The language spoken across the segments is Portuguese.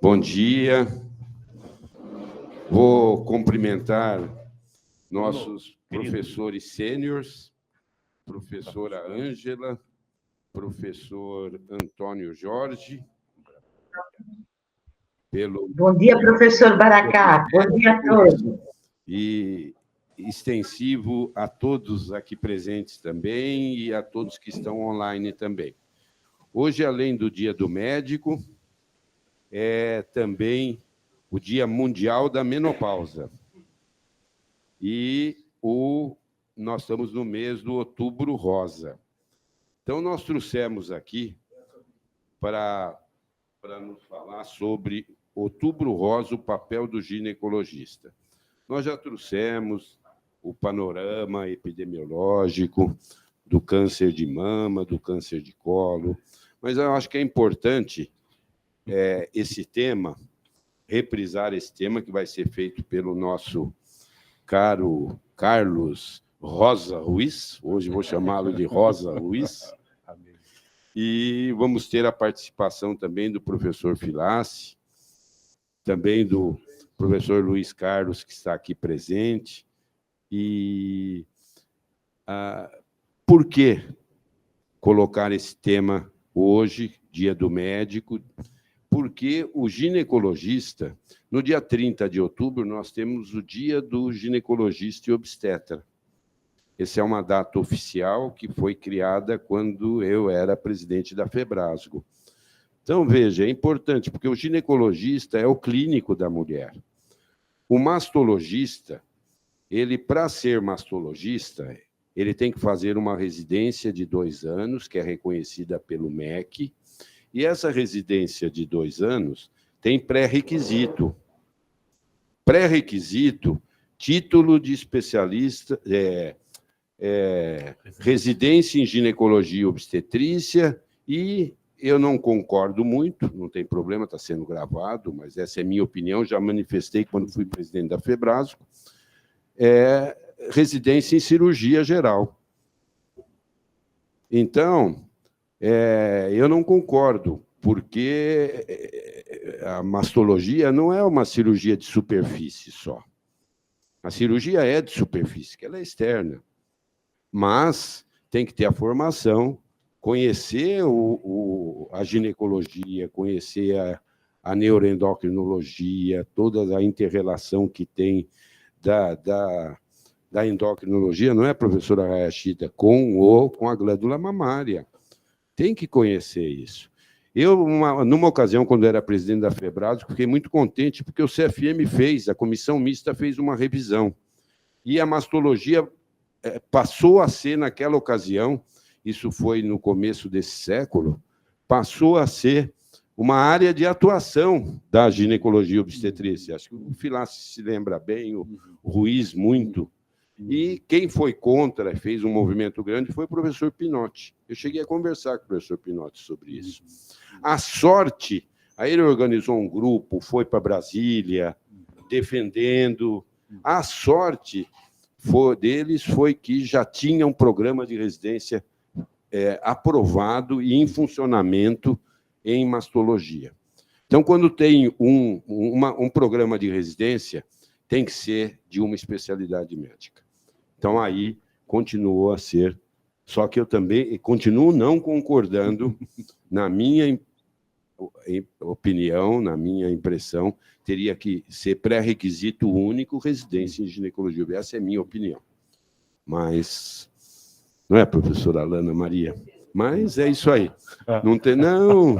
Bom dia. Vou cumprimentar nossos professores sêniores, professora Ângela, professor Antônio Jorge. Bom dia, professor Baracá. Bom dia a todos. E extensivo a todos aqui presentes também e a todos que estão online também. Hoje, além do Dia do Médico, é também o Dia Mundial da Menopausa. E nós estamos no mês do Outubro Rosa. Então, nós trouxemos aqui para nos falar sobre Outubro Rosa, o papel do ginecologista. Nós já trouxemos o panorama epidemiológico do câncer de mama, do câncer de colo, mas eu acho que é importante esse tema, reprisar esse tema, que vai ser feito pelo nosso caro Carlos Rosa Ruiz, hoje vou chamá-lo de Rosa Ruiz, e vamos ter a participação também do professor Filassi, também do professor Luiz Carlos, que está aqui presente. E por que colocar esse tema hoje, Dia do Médico? Porque o ginecologista, no dia 30 de outubro, nós temos o Dia do Ginecologista e Obstetra. Essa é uma data oficial que foi criada quando eu era presidente da Febrasgo. Então, veja, é importante, porque o ginecologista é o clínico da mulher. O mastologista, ele, para ser mastologista, ele tem que fazer uma residência de 2 anos, que é reconhecida pelo MEC, e essa residência de 2 anos tem pré-requisito. Pré-requisito, título de especialista, residência em ginecologia e obstetrícia, e eu não concordo muito, não tem problema, está sendo gravado, mas essa é minha opinião, já manifestei quando fui presidente da Febrasgo, residência em cirurgia geral. Então, eu não concordo, porque a mastologia não é uma cirurgia de superfície só. A cirurgia é de superfície, que ela é externa, mas tem que ter a formação, conhecer a ginecologia, conhecer a neuroendocrinologia, toda a inter-relação que tem da endocrinologia, não é, professora Hayashida, com a glândula mamária. Tem que conhecer isso. Eu, numa ocasião, quando era presidente da Febrasgo, fiquei muito contente, porque o CFM a comissão mista fez uma revisão. E a mastologia passou a ser, naquela ocasião, isso foi no começo desse século, passou a ser uma área de atuação da ginecologia obstetrícia. Acho que o Filassi se lembra bem, o Ruiz muito. E quem foi contra, fez um movimento grande, foi o professor Pinotti. Eu cheguei a conversar com o professor Pinotti sobre isso. A sorte, aí ele organizou um grupo, foi para Brasília, defendendo. A sorte deles foi que já tinha um programa de residência aprovado e em funcionamento em mastologia. Então, quando tem um programa de residência, tem que ser de uma especialidade médica. Então, aí continuou a ser. Só que eu também continuo não concordando, na minha opinião, na minha impressão, teria que ser pré-requisito único residência em ginecologia. Essa é a minha opinião. Mas não é, professora Alana Maria? Mas é isso aí. Não tem, não.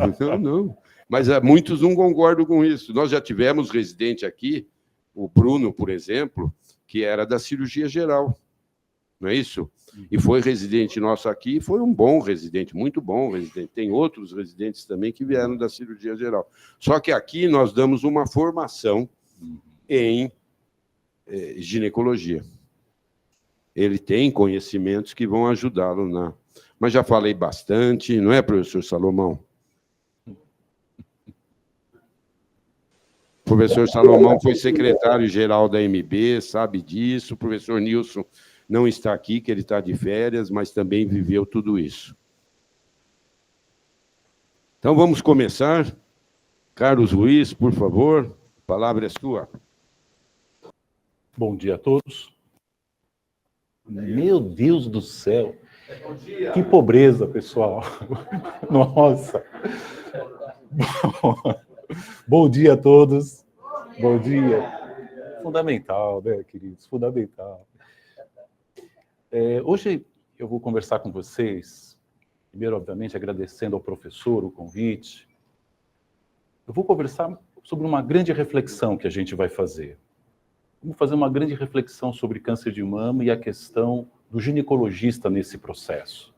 Mas muitos não concordam com isso. Nós já tivemos residente aqui, o Bruno, por exemplo, que era da cirurgia geral. Não é isso? E foi residente nosso aqui, foi um bom residente, muito bom residente. Tem outros residentes também que vieram da cirurgia geral. Só que aqui nós damos uma formação em ginecologia. Ele tem conhecimentos que vão ajudá-lo na... Mas já falei bastante, não é, professor Salomão? O professor Salomão foi secretário-geral da MB, sabe disso. O professor Nilson não está aqui, que ele está de férias, mas também viveu tudo isso. Então, vamos começar. Carlos Ruiz, por favor, a palavra é sua. Bom dia a todos. Meu Deus do céu, que pobreza, pessoal. Nossa. Bom dia a todos. Bom dia. Fundamental, né, queridos? Fundamental. Hoje eu vou conversar com vocês, primeiro, obviamente, agradecendo ao professor o convite. Eu vou conversar sobre uma grande reflexão que a gente vai fazer. Vamos fazer uma grande reflexão sobre câncer de mama e a questão do ginecologista nesse processo.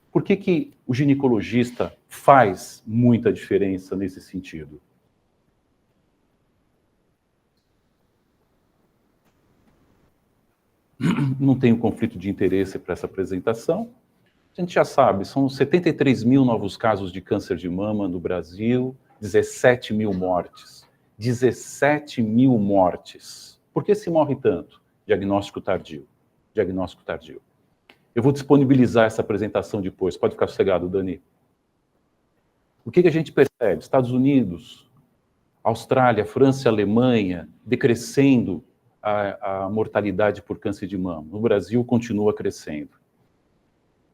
Por que o ginecologista faz muita diferença nesse sentido? Não tenho conflito de interesse para essa apresentação. A gente já sabe, são 73 mil novos casos de câncer de mama no Brasil, 17 mil mortes. 17 mil mortes. Por que se morre tanto? Diagnóstico tardio. Diagnóstico tardio. Eu vou disponibilizar essa apresentação depois. Pode ficar sossegado, Dani. O que a gente percebe? Estados Unidos, Austrália, França e Alemanha decrescendo a mortalidade por câncer de mama. No Brasil, continua crescendo.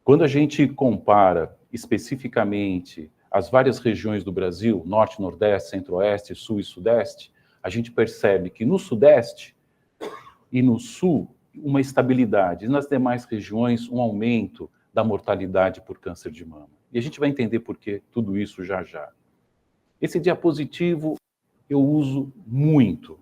Quando a gente compara especificamente as várias regiões do Brasil, Norte, Nordeste, Centro-Oeste, Sul e Sudeste, a gente percebe que no Sudeste e no Sul, uma estabilidade, e nas demais regiões, um aumento da mortalidade por câncer de mama. E a gente vai entender por que tudo isso já já. Esse diapositivo eu uso muito.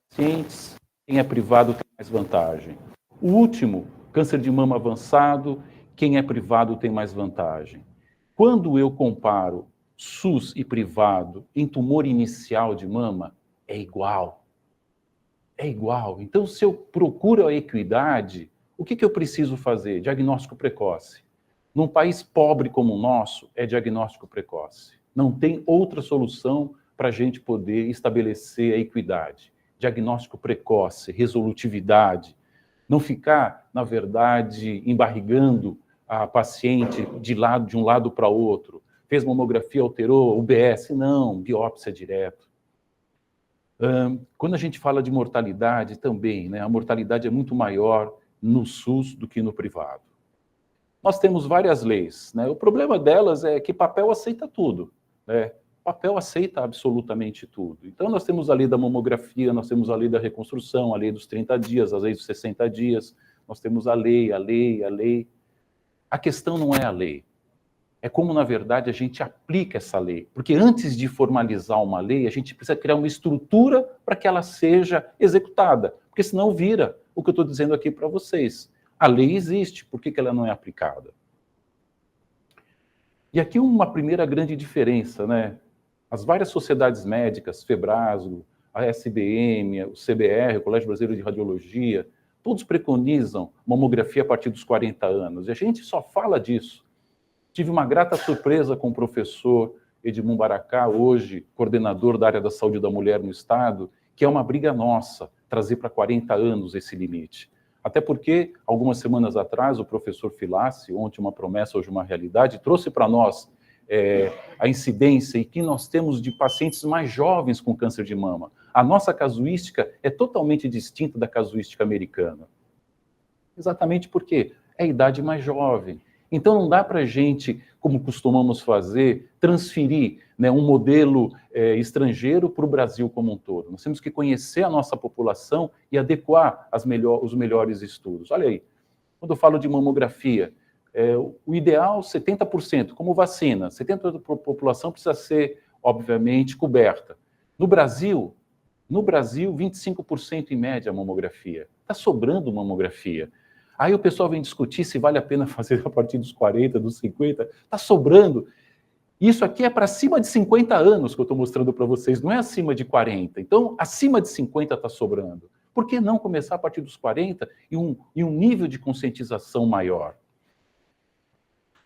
Pacientes, quem é privado tem mais vantagem. O último, câncer de mama avançado, quem é privado tem mais vantagem. Quando eu comparo SUS e privado em tumor inicial de mama, é igual. É igual. Então, se eu procuro a equidade, o que eu preciso fazer? Diagnóstico precoce. Num país pobre como o nosso, é diagnóstico precoce. Não tem outra solução para a gente poder estabelecer a equidade. Diagnóstico precoce, resolutividade. Não ficar, na verdade, embarrigando a paciente de um lado para outro. Fez mamografia, alterou, UBS, não, biópsia direto. Quando a gente fala de mortalidade também, né, a mortalidade é muito maior no SUS do que no privado. Nós temos várias leis, né? O problema delas é que papel aceita tudo, né? Papel aceita absolutamente tudo. Então, nós temos a lei da mamografia, nós temos a lei da reconstrução, a lei dos 30 dias, a lei dos 60 dias, nós temos a lei. A questão não é a lei. É como, na verdade, a gente aplica essa lei. Porque antes de formalizar uma lei, a gente precisa criar uma estrutura para que ela seja executada. Porque senão vira o que eu estou dizendo aqui para vocês. A lei existe, por que ela não é aplicada? E aqui uma primeira grande diferença, né? As várias sociedades médicas, FEBRASGO, a SBM, o CBR, o Colégio Brasileiro de Radiologia, todos preconizam mamografia a partir dos 40 anos. E a gente só fala disso. Tive uma grata surpresa com o professor Edmund Baracá, hoje coordenador da área da saúde da mulher no Estado, que é uma briga nossa, trazer para 40 anos esse limite. Até porque, algumas semanas atrás, o professor Filassi, ontem uma promessa, hoje uma realidade, trouxe para nós a incidência e que nós temos de pacientes mais jovens com câncer de mama. A nossa casuística é totalmente distinta da casuística americana. Exatamente porque é a idade mais jovem. Então, não dá para a gente, como costumamos fazer, transferir, né, um modelo estrangeiro para o Brasil como um todo. Nós temos que conhecer a nossa população e adequar os melhores estudos. Olha aí, quando eu falo de mamografia, o ideal, 70%, como vacina, 70% da população precisa ser, obviamente, coberta. No Brasil, 25% em média a mamografia. Está sobrando mamografia. Aí o pessoal vem discutir se vale a pena fazer a partir dos 40, dos 50. Está sobrando. Isso aqui é para acima de 50 anos que eu estou mostrando para vocês, não é acima de 40. Então, acima de 50 está sobrando. Por que não começar a partir dos 40 e um nível de conscientização maior?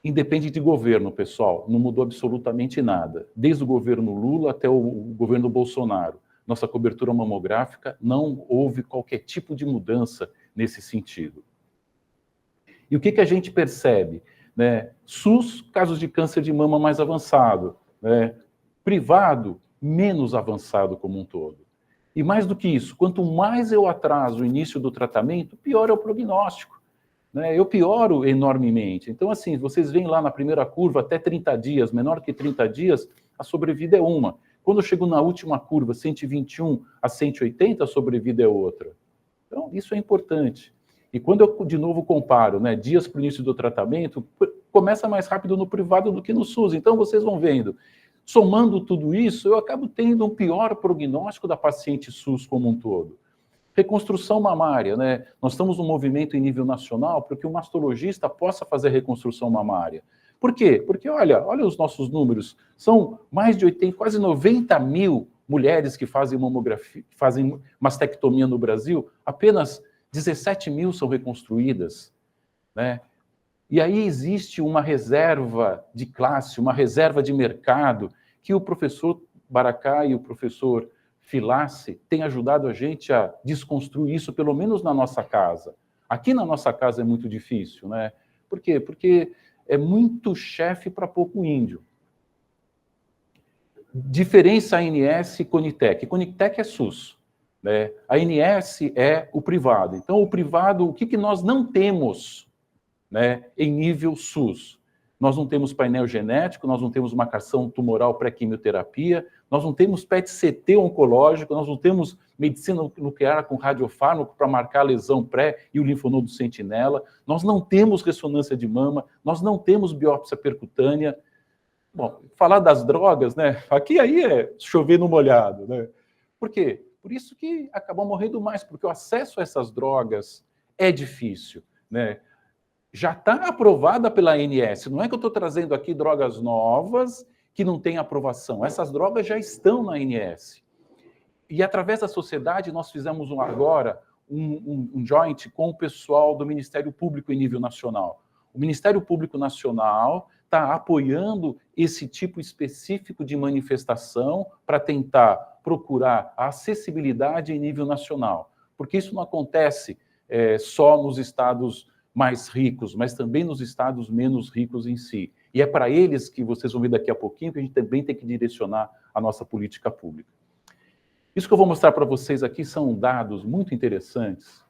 Independe de governo, pessoal, não mudou absolutamente nada. Desde o governo Lula até o governo Bolsonaro. Nossa cobertura mamográfica não houve qualquer tipo de mudança nesse sentido. E o que a gente percebe? né? SUS, casos de câncer de mama mais avançado, né? Privado, menos avançado como um todo. E mais do que isso, quanto mais eu atraso o início do tratamento, pior é o prognóstico, né? Eu pioro enormemente. Então, assim, vocês veem lá na primeira curva, até 30 dias, menor que 30 dias, a sobrevida é uma. Quando eu chego na última curva, 121 a 180, a sobrevida é outra. Então, isso é importante. E quando eu, de novo, comparo, né, dias para o início do tratamento, começa mais rápido no privado do que no SUS. Então, vocês vão vendo. Somando tudo isso, eu acabo tendo um pior prognóstico da paciente SUS como um todo. Reconstrução mamária, né? Nós estamos num movimento em nível nacional para que o mastologista possa fazer reconstrução mamária. Por quê? Porque, olha os nossos números. São mais de 80, quase 90 mil mulheres que fazem mamografia, que fazem mastectomia no Brasil, apenas 17 mil são reconstruídas, né? E aí existe uma reserva de classe, uma reserva de mercado, que o professor Baracá e o professor Filassi têm ajudado a gente a desconstruir isso, pelo menos na nossa casa. Aqui na nossa casa é muito difícil, né? Por quê? Porque é muito chefe para pouco índio. Diferença ANS e Conitec. Conitec é SUS, né? A ANS é o privado. Então, o privado, o que nós não temos, né, em nível SUS? Nós não temos painel genético, nós não temos marcação tumoral pré-quimioterapia, nós não temos PET-CT oncológico, nós não temos medicina nuclear com radiofármaco para marcar a lesão pré e o linfonodo sentinela, nós não temos ressonância de mama, nós não temos biópsia percutânea. Bom, falar das drogas, né? Aqui aí é chover no molhado, né? Por quê? Por isso que acabam morrendo mais, porque o acesso a essas drogas é difícil, né? Já está aprovada pela ANS. Não é que eu estou trazendo aqui drogas novas que não têm aprovação. Essas drogas já estão na ANS. E através da sociedade nós fizemos agora um joint com o pessoal do Ministério Público em nível nacional. O Ministério Público Nacional está apoiando esse tipo específico de manifestação para tentar procurar a acessibilidade em nível nacional. Porque isso não acontece só nos estados mais ricos, mas também nos estados menos ricos em si. E é para eles que vocês vão ver daqui a pouquinho que a gente também tem que direcionar a nossa política pública. Isso que eu vou mostrar para vocês aqui são dados muito interessantes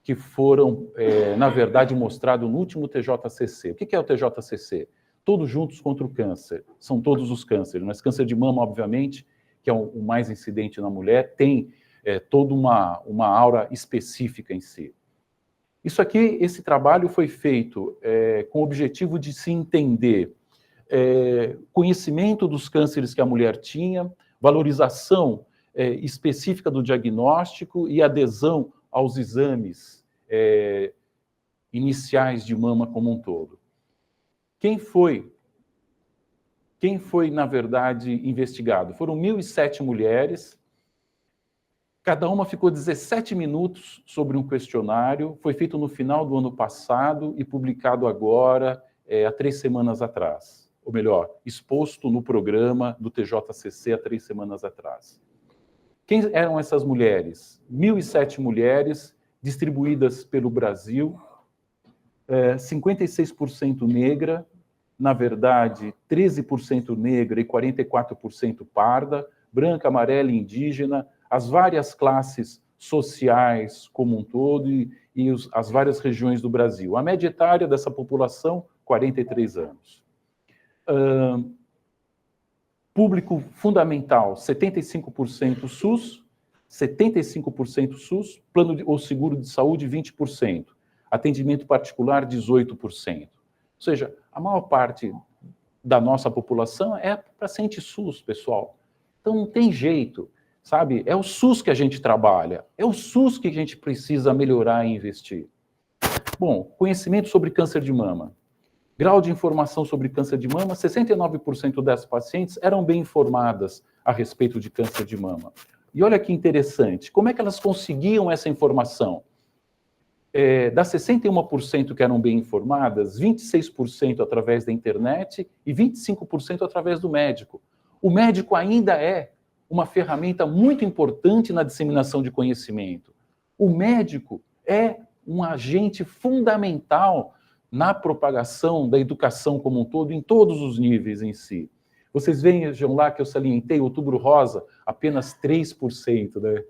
que foram, na verdade, mostrados no último TJCC. O que é o TJCC? Todos juntos contra o câncer. São todos os cânceres, mas câncer de mama, obviamente, que é o mais incidente na mulher, tem toda uma aura específica em si. Isso aqui, esse trabalho foi feito com o objetivo de se entender conhecimento dos cânceres que a mulher tinha, valorização específica do diagnóstico e adesão aos exames iniciais de mama como um todo. Quem foi, na verdade, investigado? Foram 1.007 mulheres. Cada uma ficou 17 minutos sobre um questionário, foi feito no final do ano passado e publicado agora, há 3 semanas atrás. Ou melhor, exposto no programa do TJCC há 3 semanas atrás. Quem eram essas mulheres? 1.007 mulheres distribuídas pelo Brasil, 56% negra, na verdade, 13% negra e 44% parda, branca, amarela e indígena, as várias classes sociais como um todo e as várias regiões do Brasil. A média etária dessa população, 43 anos. Público fundamental, 75% SUS, 75% SUS, plano ou seguro de saúde, 20%. Atendimento particular, 18%. Ou seja, a maior parte da nossa população é paciente SUS, pessoal. Então não tem jeito. Sabe, é o SUS que a gente trabalha, é o SUS que a gente precisa melhorar e investir. Bom, conhecimento sobre câncer de mama. Grau de informação sobre câncer de mama, 69% dessas pacientes eram bem informadas a respeito de câncer de mama. E olha que interessante, como é que elas conseguiam essa informação? Das 61% que eram bem informadas, 26% através da internet e 25% através do médico. O médico ainda é uma ferramenta muito importante na disseminação de conhecimento. O médico é um agente fundamental na propagação da educação como um todo, em todos os níveis em si. Vocês vejam lá que eu salientei, Outubro Rosa, apenas 3%, né?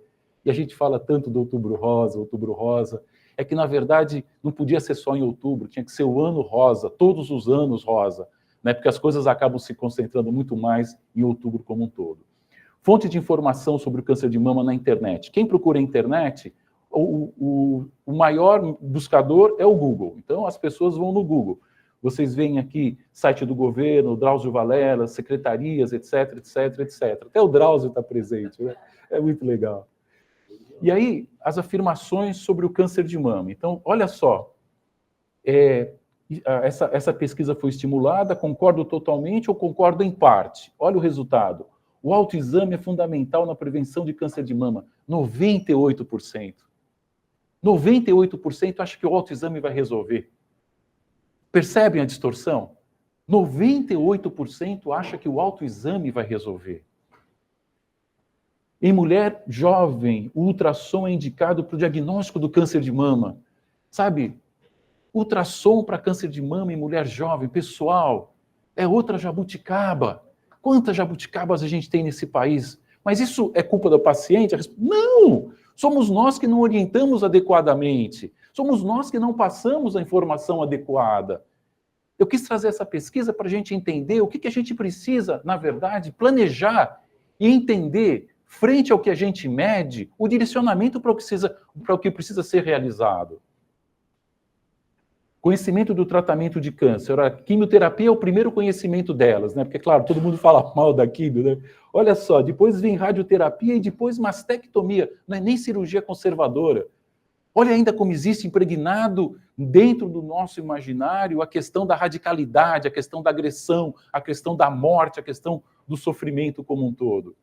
E a gente fala tanto do Outubro Rosa, é que, na verdade, não podia ser só em outubro, tinha que ser o ano rosa, todos os anos rosa, né? Porque as coisas acabam se concentrando muito mais em outubro como um todo. Fonte de informação sobre o câncer de mama na internet. Quem procura a internet, o maior buscador é o Google. Então, as pessoas vão no Google. Vocês veem aqui site do governo, Drauzio Varela, secretarias, etc, etc, etc. Até o Drauzio está presente, né? É muito legal. E aí, as afirmações sobre o câncer de mama. Então, olha só, essa pesquisa foi estimulada, concordo totalmente ou concordo em parte? Olha o resultado. O autoexame é fundamental na prevenção de câncer de mama. 98%. 98% acha que o autoexame vai resolver. Percebem a distorção? 98% acha que o autoexame vai resolver. Em mulher jovem, o ultrassom é indicado para o diagnóstico do câncer de mama. Sabe, ultrassom para câncer de mama em mulher jovem, pessoal, é outra jabuticaba. Quantas jabuticabas a gente tem nesse país? Mas isso é culpa do paciente? Não! Somos nós que não orientamos adequadamente. Somos nós que não passamos a informação adequada. Eu quis trazer essa pesquisa para a gente entender o que a gente precisa, na verdade, planejar e entender, frente ao que a gente mede, o direcionamento para o que precisa ser realizado. Conhecimento do tratamento de câncer. A quimioterapia é o primeiro conhecimento delas, né? Porque, claro, todo mundo fala mal da quimio, né? Olha só, depois vem radioterapia e depois mastectomia. Não é nem cirurgia conservadora. Olha ainda como existe impregnado dentro do nosso imaginário a questão da radicalidade, a questão da agressão, a questão da morte, a questão do sofrimento como um todo.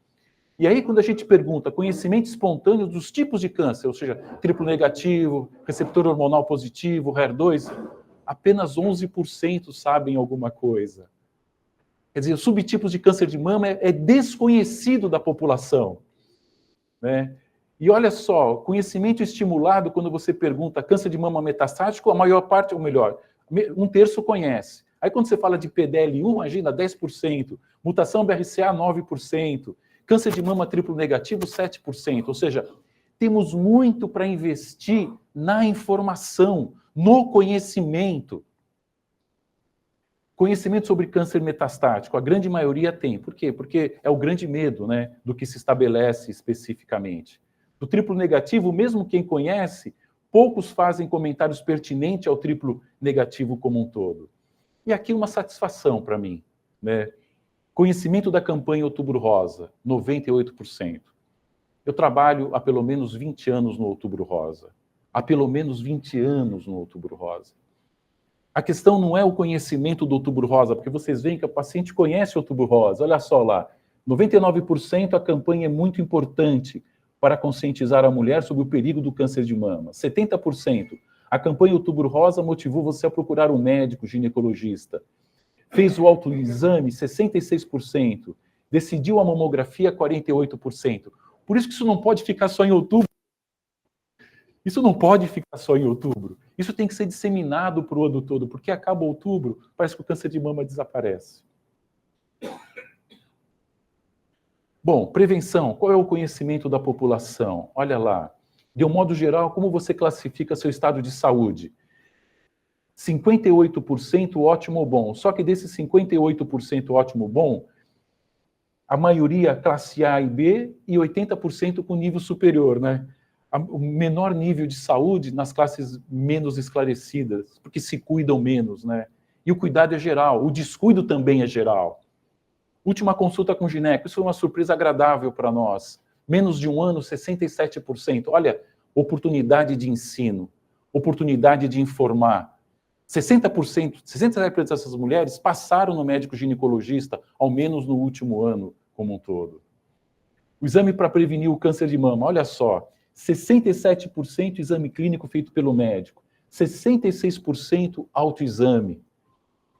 E aí, quando a gente pergunta conhecimento espontâneo dos tipos de câncer, ou seja, triplo negativo, receptor hormonal positivo, HER2, apenas 11% sabem alguma coisa. Quer dizer, os subtipos de câncer de mama é desconhecido da população, né? E olha só, conhecimento estimulado, quando você pergunta câncer de mama metastático, a maior parte, ou melhor, 1/3 conhece. Aí quando você fala de PDL1, imagina, 10%, mutação BRCA, 9%, câncer de mama triplo negativo, 7%. Ou seja, temos muito para investir na informação, no conhecimento. Conhecimento sobre câncer metastático, a grande maioria tem. Por quê? Porque é o grande medo, né, do que se estabelece especificamente. Do triplo negativo, mesmo quem conhece, poucos fazem comentários pertinentes ao triplo negativo como um todo. E aqui uma satisfação para mim, né? Conhecimento da campanha Outubro Rosa, 98%. Eu trabalho há pelo menos 20 anos no Outubro Rosa. Há pelo menos 20 anos no Outubro Rosa. A questão não é o conhecimento do Outubro Rosa, porque vocês veem que o paciente conhece o Outubro Rosa. Olha só lá, 99% a campanha é muito importante para conscientizar a mulher sobre o perigo do câncer de mama. 70%. A campanha Outubro Rosa motivou você a procurar um médico ginecologista. Fez o autoexame, 66%. Decidiu a mamografia, 48%. Por isso que isso não pode ficar só em outubro. Isso não pode ficar só em outubro. Isso tem que ser disseminado para o ano todo, porque acaba outubro, parece que o câncer de mama desaparece. Bom, prevenção. Qual é o conhecimento da população? Olha lá. De um modo geral, como você classifica seu estado de saúde? 58% ótimo ou bom. Só que desses 58% ótimo ou bom, a maioria classe A e B e 80% com nível superior, né? O menor nível de saúde nas classes menos esclarecidas, porque se cuidam menos, né? E o cuidado é geral, o descuido também é geral. Última consulta com gineco, isso foi uma surpresa agradável para nós. Menos de um ano, 67%. Olha, oportunidade de ensino, oportunidade de informar. 67% dessas mulheres passaram no médico ginecologista, ao menos no último ano como um todo. O exame para prevenir o câncer de mama, olha só, 67% exame clínico feito pelo médico, 66% autoexame,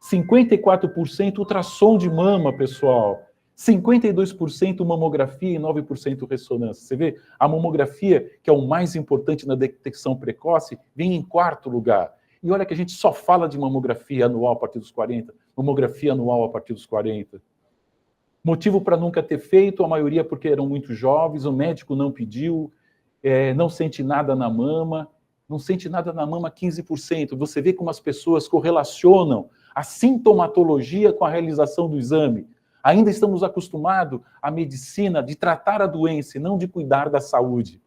54% ultrassom de mama, pessoal, 52% mamografia e 9% ressonância. Você vê, a mamografia, que é o mais importante na detecção precoce, vem em 4º lugar. E olha que a gente só fala de mamografia anual a partir dos 40, mamografia anual a partir dos 40. Motivo para nunca ter feito, a maioria porque eram muito jovens, o médico não pediu, não sente nada na mama, não sente nada na mama 15%. Você vê como as pessoas correlacionam a sintomatologia com a realização do exame. Ainda estamos acostumados à medicina de tratar a doença e não de cuidar da saúde,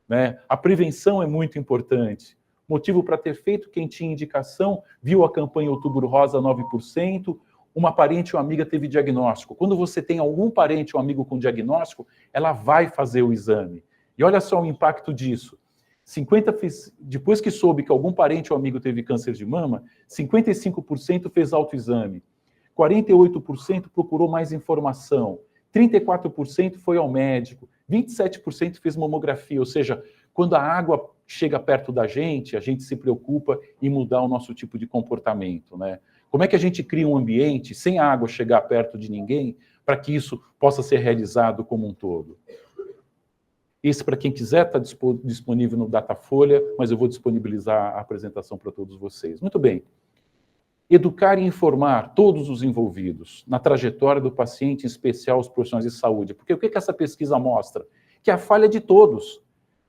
né? A prevenção é muito importante. Motivo para ter feito, quem tinha indicação, viu a campanha Outubro Rosa 9%, uma parente ou amiga teve diagnóstico. Quando você tem algum parente ou amigo com diagnóstico, ela vai fazer o exame. E olha só o impacto disso. Depois que soube que algum parente ou amigo teve câncer de mama, 55% fez autoexame, 48% procurou mais informação, 34% foi ao médico, 27% fez mamografia, ou seja, quando a água chega perto da gente, a gente se preocupa em mudar o nosso tipo de comportamento, né? Como é que a gente cria um ambiente sem a água chegar perto de ninguém para que isso possa ser realizado como um todo? Esse, para quem quiser, está disponível no Datafolha, mas eu vou disponibilizar a apresentação para todos vocês. Muito bem. Educar e informar todos os envolvidos na trajetória do paciente, em especial os profissionais de saúde. Porque o que essa pesquisa mostra? Que a falha é de todos,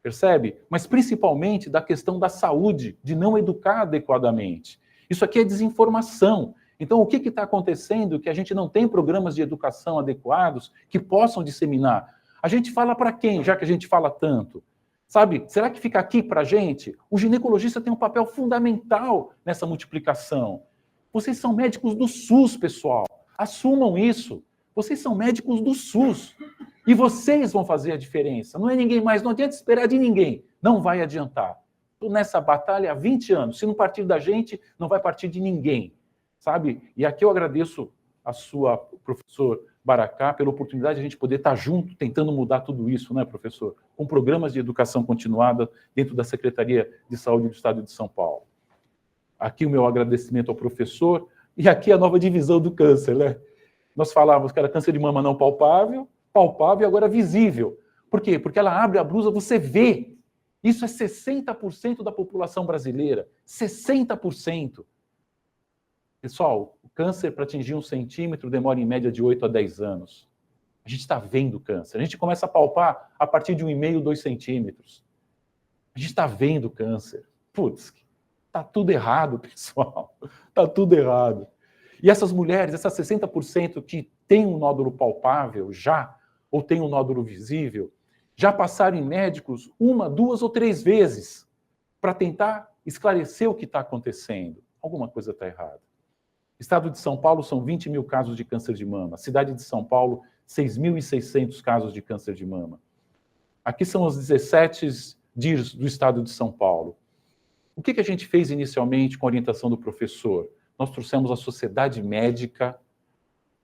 percebe? Mas principalmente da questão da saúde, de não educar adequadamente. Isso aqui é desinformação. Então, o que está acontecendo? Que a gente não tem programas de educação adequados que possam disseminar. A gente fala para quem, já que a gente fala tanto? Sabe, será que fica aqui para a gente? O ginecologista tem um papel fundamental nessa multiplicação. Vocês são médicos do SUS, pessoal. Assumam isso. Vocês são médicos do SUS. E vocês vão fazer a diferença. Não é ninguém mais, não adianta esperar de ninguém. Não vai adiantar. Estou nessa batalha há 20 anos. Se não partir da gente, não vai partir de ninguém. Sabe? E aqui eu agradeço a sua, professor Baracá, pela oportunidade de a gente poder estar junto, tentando mudar tudo isso, né, professor? Com programas de educação continuada dentro da Secretaria de Saúde do Estado de São Paulo. Aqui o meu agradecimento ao professor, e aqui a nova divisão do câncer, né? Nós falávamos que era câncer de mama não palpável, palpável e agora visível. Por quê? Porque ela abre a blusa, você vê. Isso é 60% da população brasileira. 60%. Pessoal, o câncer para atingir 1 centímetro demora em média de 8 a 10 anos. A gente está vendo câncer. A gente começa a palpar a partir de 1,5, 2 centímetros. A gente está vendo câncer. Putz, está tudo errado, pessoal. Está tudo errado. E essas mulheres, essas 60% que têm um nódulo palpável já, ou têm um nódulo visível, já passaram em médicos 1, 2 ou 3 vezes para tentar esclarecer o que está acontecendo. Alguma coisa está errada. Estado de São Paulo são 20 mil casos de câncer de mama. Cidade de São Paulo, 6.600 casos de câncer de mama. Aqui são os 17 DIRs do Estado de São Paulo. O que a gente fez inicialmente com a orientação do professor? Nós trouxemos a sociedade médica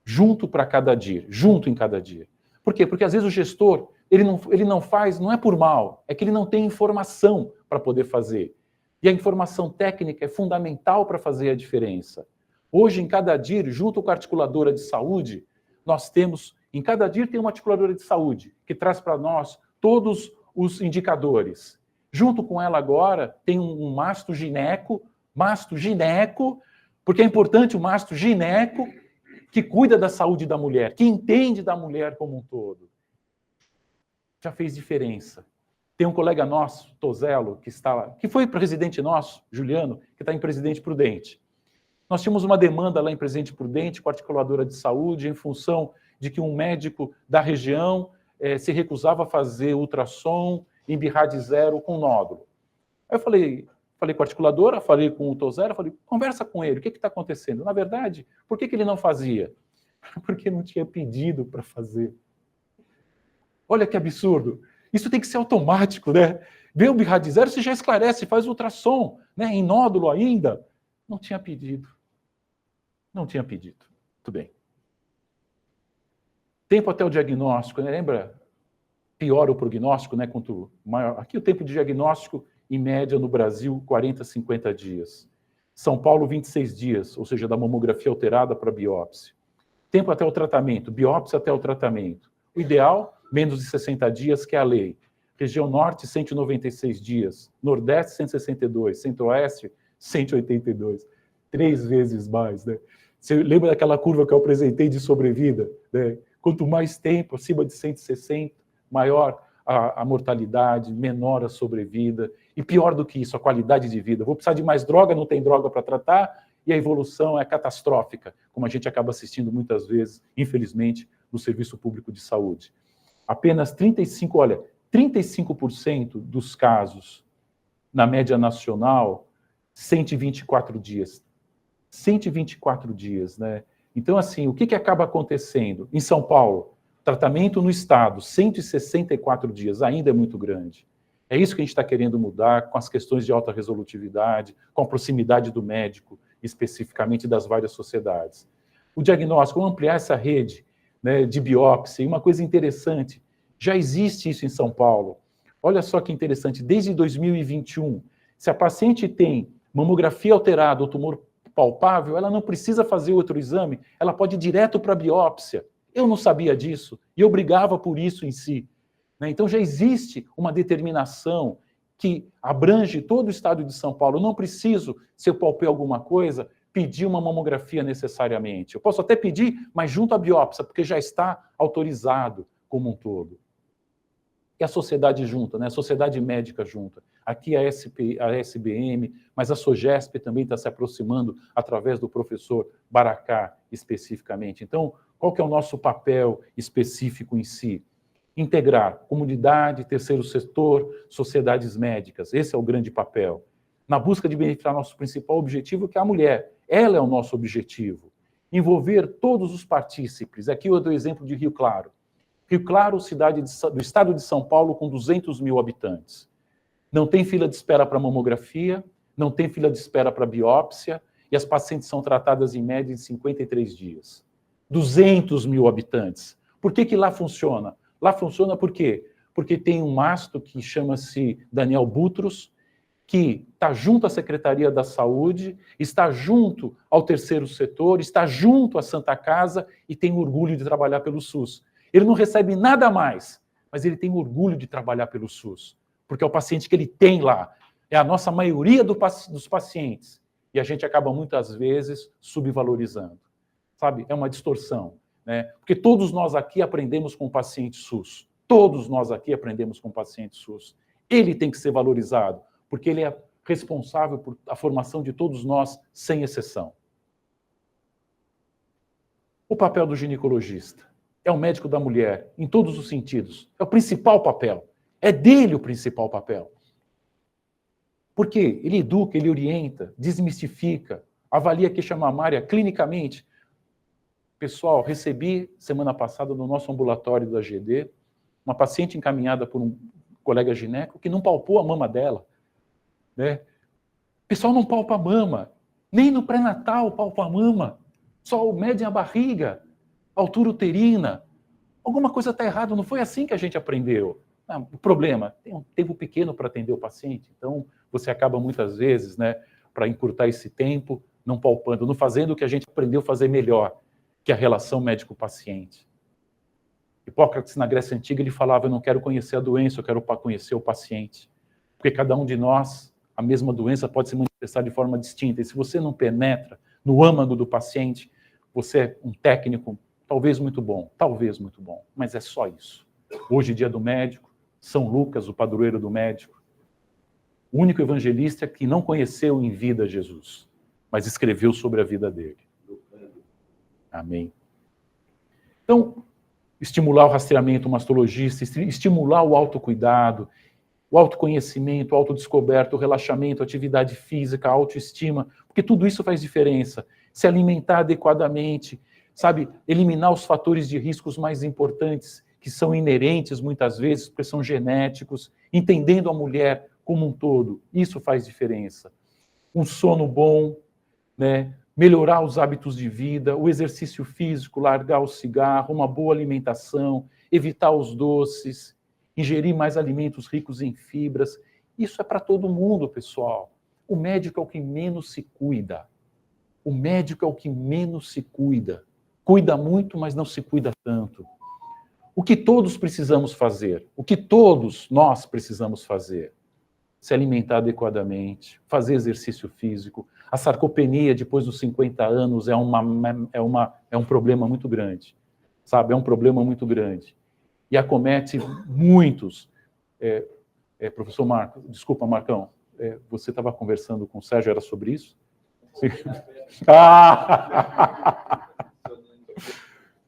junto para cada DIR, junto em cada DIR. Por quê? Porque às vezes o gestor, ele não faz, não é por mal, é que ele não tem informação para poder fazer. E a informação técnica é fundamental para fazer a diferença. Hoje, em cada DIR, junto com a articuladora de saúde, nós temos, em cada DIR tem uma articuladora de saúde, que traz para nós todos os indicadores. Junto com ela agora, tem um mastro gineco, porque é importante o mastro gineco, que cuida da saúde da mulher, que entende da mulher como um todo. Já fez diferença. Tem um colega nosso, Tozelo, que foi presidente nosso, Juliano, que está em Presidente Prudente. Nós tínhamos uma demanda lá em Presidente Prudente com a articuladora de saúde em função de que um médico da região se recusava a fazer ultrassom em BIRAD 0 com nódulo. Aí eu falei com a articuladora, falei com o Tozero, falei, conversa com ele, o que está acontecendo? Na verdade, por que ele não fazia? Porque não tinha pedido para fazer. Olha que absurdo. Isso tem que ser automático, né? Vê o BIRAD 0, você já esclarece, faz ultrassom, né? Em nódulo ainda. Não tinha pedido. Não tinha pedido. Muito bem. Tempo até o diagnóstico, né? Lembra? Piora o prognóstico, né? Quanto maior. Aqui o tempo de diagnóstico, em média, no Brasil, 40 a 50 dias. São Paulo, 26 dias, ou seja, da mamografia alterada para biópsia. Tempo até o tratamento, biópsia até o tratamento. O ideal, menos de 60 dias, que é a lei. Região Norte, 196 dias. Nordeste, 162. Centro-Oeste, 182. 3 vezes mais, né? Você lembra daquela curva que eu apresentei de sobrevida, né? Quanto mais tempo, acima de 160, maior a mortalidade, menor a sobrevida, e pior do que isso, a qualidade de vida. Vou precisar de mais droga, não tem droga para tratar, e a evolução é catastrófica, como a gente acaba assistindo muitas vezes, infelizmente, no serviço público de saúde. Apenas 35% dos casos, na média nacional, 124 dias. 124 dias, né? Então, assim, o que acaba acontecendo? Em São Paulo, tratamento no estado, 164 dias, ainda é muito grande. É isso que a gente está querendo mudar com as questões de alta resolutividade, com a proximidade do médico, especificamente das várias sociedades. O diagnóstico, vamos ampliar essa rede, né, de biópsia. E uma coisa interessante, já existe isso em São Paulo. Olha só que interessante, desde 2021, se a paciente tem mamografia alterada ou tumor palpável, ela não precisa fazer outro exame, ela pode ir direto para a biópsia. Eu não sabia disso, e eu brigava por isso em si. Então já existe uma determinação que abrange todo o estado de São Paulo. Eu não preciso, se eu palpei alguma coisa, pedir uma mamografia necessariamente. Eu posso até pedir, mas junto à biópsia, porque já está autorizado como um todo. E a sociedade junta, né? A sociedade médica junta. Aqui a SBM, mas a SOGESP também está se aproximando através do professor Baracá, especificamente. Então, qual que é o nosso papel específico em si? Integrar comunidade, terceiro setor, sociedades médicas. Esse é o grande papel. Na busca de beneficiar nosso principal objetivo, que é a mulher. Ela é o nosso objetivo. Envolver todos os partícipes. Aqui eu dou o exemplo de Rio Claro. Rio Claro, cidade do estado de São Paulo, com 200 mil habitantes. Não tem fila de espera para mamografia, não tem fila de espera para biópsia, e as pacientes são tratadas em média em 53 dias. 200 mil habitantes. Por que lá funciona? Lá funciona por quê? Porque tem um mastro que chama-se Daniel Butros, que está junto à Secretaria da Saúde, está junto ao terceiro setor, está junto à Santa Casa e tem orgulho de trabalhar pelo SUS. Ele não recebe nada mais, mas ele tem orgulho de trabalhar pelo SUS, porque é o paciente que ele tem lá. É a nossa maioria dos pacientes. E a gente acaba, muitas vezes, subvalorizando. Sabe? É uma distorção. Né? Porque todos nós aqui aprendemos com o paciente SUS. Todos nós aqui aprendemos com o paciente SUS. Ele tem que ser valorizado, porque ele é responsável por a formação de todos nós, sem exceção. O papel do ginecologista. É o médico da mulher, em todos os sentidos. É o principal papel. É dele o principal papel. Porque ele educa, ele orienta, desmistifica, avalia a queixa mamária clinicamente. Pessoal, recebi semana passada no nosso ambulatório da GD uma paciente encaminhada por um colega gineco que não palpou a mama dela. Né? O pessoal não palpa a mama. Nem no pré-natal palpa a mama. Só mede a barriga, altura uterina. Alguma coisa está errada, não foi assim que a gente aprendeu. O problema, tem um tempo pequeno para atender o paciente, então você acaba muitas vezes, né, para encurtar esse tempo, não palpando, não fazendo o que a gente aprendeu a fazer melhor, que é a relação médico-paciente. Hipócrates, na Grécia Antiga, ele falava, eu não quero conhecer a doença, eu quero conhecer o paciente. Porque cada um de nós, a mesma doença pode se manifestar de forma distinta, e se você não penetra no âmago do paciente, você é um técnico talvez muito bom, mas é só isso. Hoje, dia do médico, São Lucas, o padroeiro do médico, o único evangelista que não conheceu em vida Jesus, mas escreveu sobre a vida dele. Amém. Então, estimular o rastreamento mastologista, estimular o autocuidado, o autoconhecimento, a autodescoberta, o relaxamento, a atividade física, a autoestima, porque tudo isso faz diferença. Se alimentar adequadamente, sabe, eliminar os fatores de riscos mais importantes, que são inerentes muitas vezes, porque são genéticos, entendendo a mulher como um todo, isso faz diferença. Um sono bom, né, melhorar os hábitos de vida, o exercício físico, largar o cigarro, uma boa alimentação, evitar os doces, ingerir mais alimentos ricos em fibras, isso é para todo mundo, pessoal. O médico é o que menos se cuida. O médico é o que menos se cuida. Cuida muito, mas não se cuida tanto. O que todos precisamos fazer? O que todos nós precisamos fazer? se alimentar adequadamente, fazer exercício físico. A sarcopenia, depois dos 50 anos, é um problema muito grande, sabe? É um problema muito grande. E acomete muitos. Professor Marco, desculpa, Marcão, você estava conversando com o Sérgio, era sobre isso?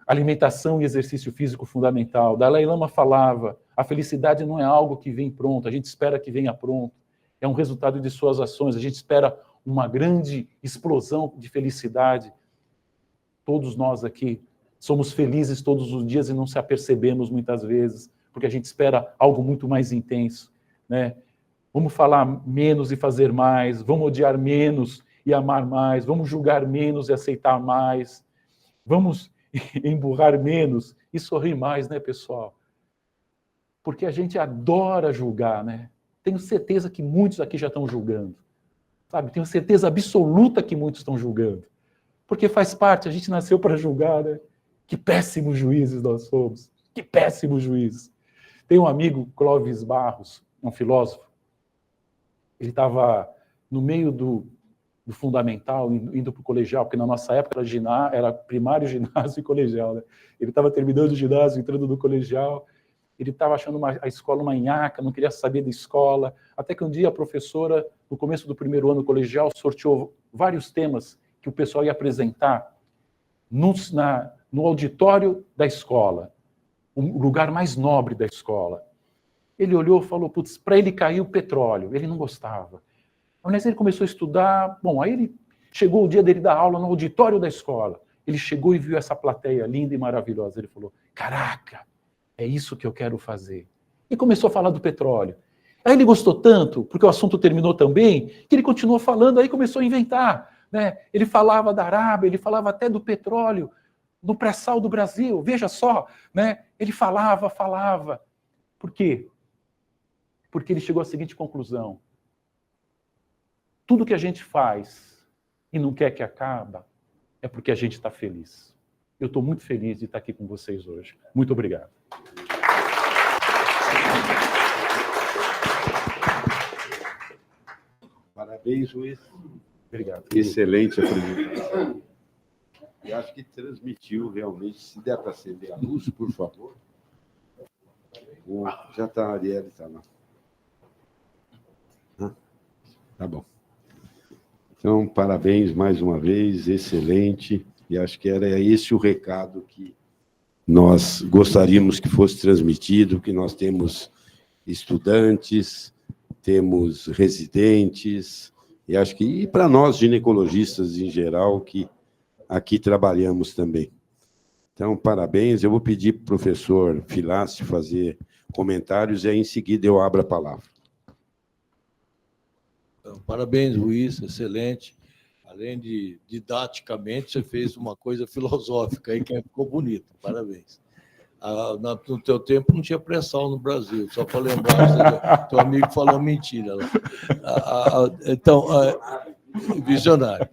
Alimentação e exercício físico fundamental. Dalai Lama falava, a felicidade não é algo que vem pronto, a gente espera que venha pronto. É um resultado de suas ações, a gente espera uma grande explosão de felicidade. Todos nós aqui somos felizes todos os dias e não se apercebemos muitas vezes, porque a gente espera algo muito mais intenso, né? Vamos falar menos e fazer mais, vamos odiar menos e amar mais, vamos julgar menos e aceitar mais, vamos emburrar menos e sorrir mais, né, pessoal? Porque a gente adora julgar, né? Tenho certeza que muitos aqui já estão julgando, sabe? Tenho certeza absoluta que muitos estão julgando, porque faz parte, a gente nasceu para julgar, né? Que péssimos juízes nós somos, que péssimos juízes. Tem um amigo, Clóvis Barros, um filósofo, ele estava no meio do fundamental, indo para o colegial, porque na nossa época era primário, ginásio e colegial, né? Ele estava terminando o ginásio, entrando no colegial, ele estava achando a escola uma nhaca, não queria saber da escola, até que um dia a professora, no começo do primeiro ano colegial, sorteou vários temas que o pessoal ia apresentar no auditório da escola, o lugar mais nobre da escola. Ele olhou e falou, putz, para ele caiu o petróleo, ele não gostava. Mas ele começou a estudar, bom, aí ele chegou o dia dele dar aula no auditório da escola. Ele chegou e viu essa plateia linda e maravilhosa. Ele falou, caraca, é isso que eu quero fazer. E começou a falar do petróleo. Aí ele gostou tanto, porque o assunto terminou tão bem, que ele continuou falando, aí começou a inventar, né? Ele falava da Arábia, ele falava até do petróleo, do pré-sal do Brasil, veja só, né? Ele falava. Por quê? Porque ele chegou à seguinte conclusão. Tudo que a gente faz e não quer que acabe é porque a gente está feliz. Eu estou muito feliz de estar aqui com vocês hoje. Muito obrigado. Parabéns, Luiz. Obrigado. Excelente apresentação. E acho que transmitiu realmente. Se der para acender a luz, por favor. Já está, a Arielle está lá. Tá bom. Então, parabéns mais uma vez, excelente. E acho que era esse o recado que nós gostaríamos que fosse transmitido, que nós temos estudantes, temos residentes, e acho que, e para nós, ginecologistas em geral, que aqui trabalhamos também. Então, parabéns. Eu vou pedir para o professor Filassi fazer comentários, e aí, em seguida, eu abro a palavra. Parabéns, Luiz, excelente. Além de didaticamente, você fez uma coisa filosófica aí que ficou bonito. Parabéns. No teu tempo não tinha pré-sal no Brasil, só para lembrar, teu amigo falou mentira lá. Então, visionário.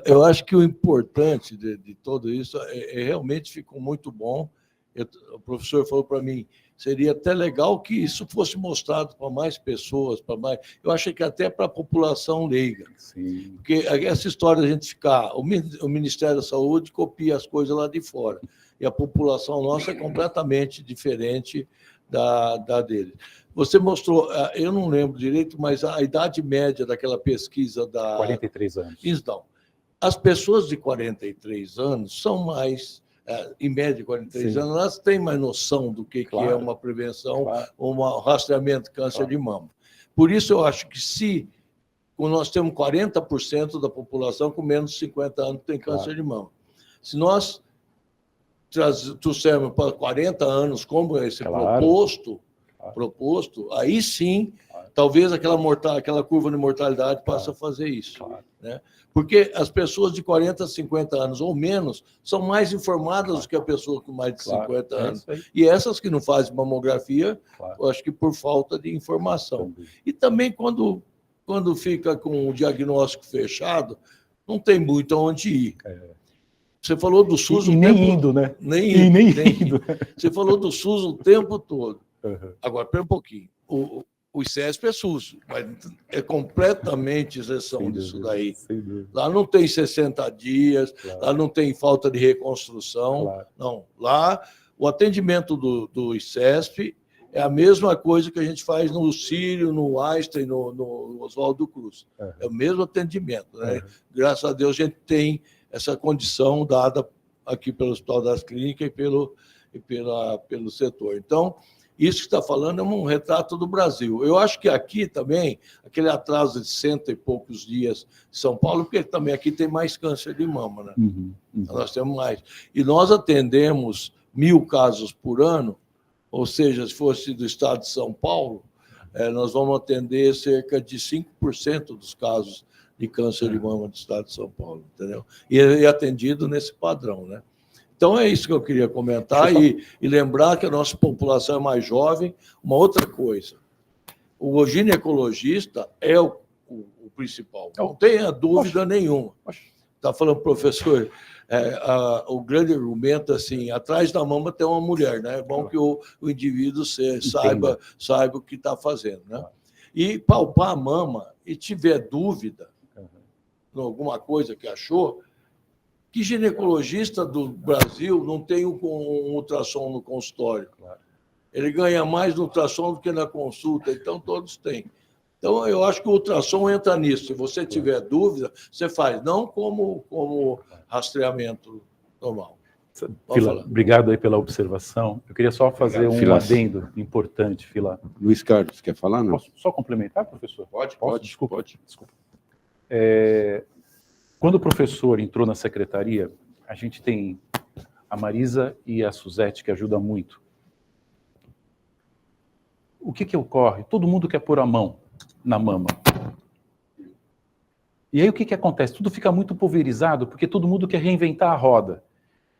Eu acho que o importante de tudo isso realmente ficou muito bom. O professor falou para mim, seria até legal que isso fosse mostrado para mais pessoas, para mais. Eu acho que até para a população leiga. Sim. Porque essa história de a gente ficar. O Ministério da Saúde copia as coisas lá de fora. E a população nossa é completamente diferente da dele. Você mostrou, eu não lembro direito, mas a idade média daquela pesquisa da. 43 anos. Então, as pessoas de 43 anos são mais. Em média, 43 Sim. anos, elas têm mais noção do que é uma prevenção, um rastreamento de câncer de mama. Por isso, eu acho que se nós temos 40% da população com menos de 50 anos que tem câncer de mama, se nós trouxermos para 40 anos como esse proposto, aí sim, talvez aquela curva de mortalidade passe a fazer isso. Né? Porque as pessoas de 40 a 50 anos ou menos são mais informadas do que a pessoa com mais de 50 anos. E essas que não fazem mamografia, eu acho que por falta de informação. E também quando fica com o diagnóstico fechado, não tem muito aonde ir. Você falou do SUS nem indo, né? Nem indo. Você falou do SUS o tempo todo. Agora, pera um pouquinho. o ICESP é SUS, mas é completamente exceção disso daí. Lá não tem 60 dias, lá não tem falta de reconstrução, não. Lá, o atendimento do ICESP é a mesma coisa que a gente faz no Sírio, no Einstein, no Oswaldo Cruz. É o mesmo atendimento, né? Graças a Deus, a gente tem essa condição dada aqui pelo Hospital das Clínicas e pelo setor. Então, isso que está falando é um retrato do Brasil. Eu acho que aqui também, aquele atraso de 100 e poucos dias em São Paulo, porque também aqui tem mais câncer de mama, né? Nós temos mais. E nós atendemos 1.000 casos por ano, ou seja, se fosse do estado de São Paulo, nós vamos atender cerca de 5% dos casos de câncer de mama do estado de São Paulo, entendeu? E é atendido nesse padrão, né? Então, é isso que eu queria comentar e lembrar que a nossa população é mais jovem. Uma outra coisa, o ginecologista é o principal, não tenha dúvida nenhuma. Está falando, professor, o grande argumento, assim, atrás da mama tem uma mulher, né? É bom que o indivíduo saiba o que está fazendo, né? E palpar a mama e tiver dúvida em alguma coisa que achou, que ginecologista do Brasil não tem um ultrassom no consultório? Ele ganha mais no ultrassom do que na consulta, então todos têm. Então, eu acho que o ultrassom entra nisso. Se você tiver dúvida, você faz, não como rastreamento normal. Fila, obrigado aí pela observação. Eu queria só fazer um adendo importante, Fila. Luiz Carlos, quer falar? Não? Posso só complementar, professor? Pode. Desculpa. Quando o professor entrou na secretaria, a gente tem a Marisa e a Suzete, que ajudam muito. O que ocorre? Todo mundo quer pôr a mão na mama. E aí o que acontece? Tudo fica muito pulverizado, porque todo mundo quer reinventar a roda.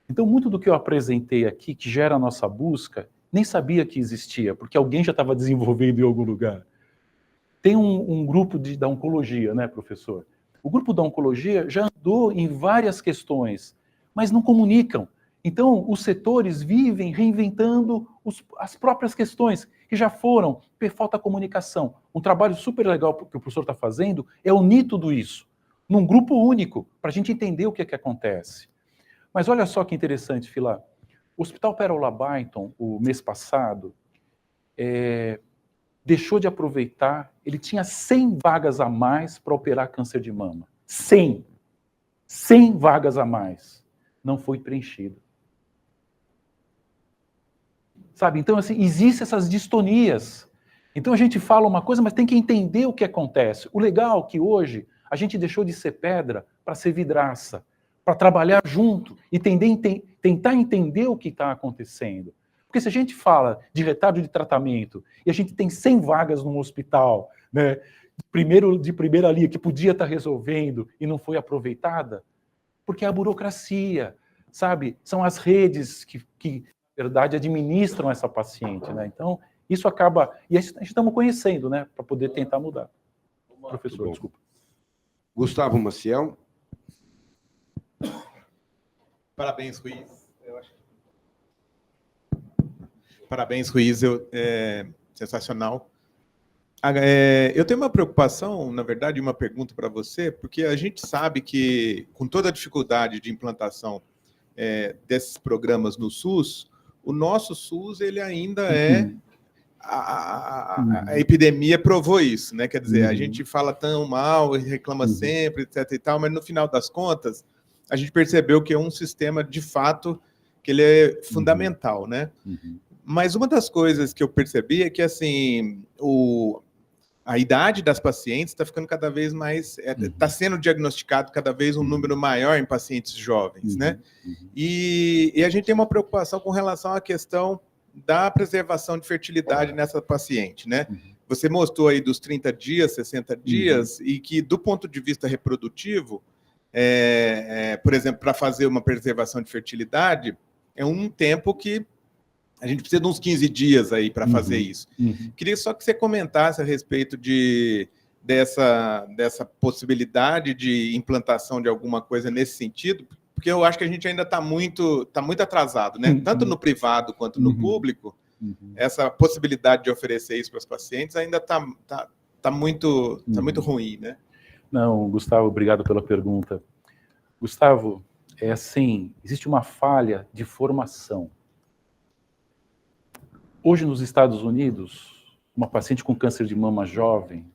Então, muito do que eu apresentei aqui, que gera a nossa busca, nem sabia que existia, porque alguém já estava desenvolvendo em algum lugar. Tem um grupo da oncologia, né, professor? O grupo da oncologia já andou em várias questões, mas não comunicam. Então, os setores vivem reinventando as próprias questões, que já foram, falta comunicação. Um trabalho super legal que o professor está fazendo é unir tudo isso, num grupo único, para a gente entender o que acontece. Mas olha só que interessante, Fila. O Hospital Pérola Byton, o mês passado, deixou de aproveitar, ele tinha 100 vagas a mais para operar câncer de mama. 100 vagas a mais. Não foi preenchido. Sabe? Então, assim, existem essas distonias. Então, a gente fala uma coisa, mas tem que entender o que acontece. O legal é que hoje a gente deixou de ser pedra para ser vidraça, para trabalhar junto e tentar entender o que está acontecendo. Porque se a gente fala de retardo de tratamento e a gente tem 100 vagas num hospital, né, de primeira linha, que podia estar resolvendo e não foi aproveitada, porque é a burocracia, sabe? São as redes que na verdade, administram essa paciente, né? Então, isso acaba... E a gente estamos conhecendo, né? Para poder tentar mudar. Professor, desculpa. Gustavo Maciel. Parabéns, Ruiz. Parabéns, Ruiz. Sensacional. Eu tenho uma preocupação, na verdade, uma pergunta para você, porque a gente sabe que, com toda a dificuldade de implantação desses programas no SUS, o nosso SUS ele ainda a epidemia provou isso, né? Quer dizer, a gente fala tão mal, reclama sempre, etc. e tal, mas no final das contas, a gente percebeu que é um sistema, de fato, que ele é fundamental, né? Mas uma das coisas que eu percebi é que, assim, a idade das pacientes está ficando cada vez mais... Está sendo diagnosticado cada vez um número maior em pacientes jovens, né? E a gente tem uma preocupação com relação à questão da preservação de fertilidade nessa paciente, né? Você mostrou aí dos 30 dias, 60 dias, e que, do ponto de vista reprodutivo, por exemplo, para fazer uma preservação de fertilidade, é um tempo que a gente precisa de uns 15 dias aí para fazer isso. Queria só que você comentasse a respeito dessa possibilidade de implantação de alguma coisa nesse sentido, porque eu acho que a gente ainda está muito atrasado, né? Tanto no privado quanto no público, essa possibilidade de oferecer isso para os pacientes ainda tá muito ruim, né? Não, Gustavo, obrigado pela pergunta. Gustavo, é assim, existe uma falha de formação. Hoje, nos Estados Unidos, uma paciente com câncer de mama jovem,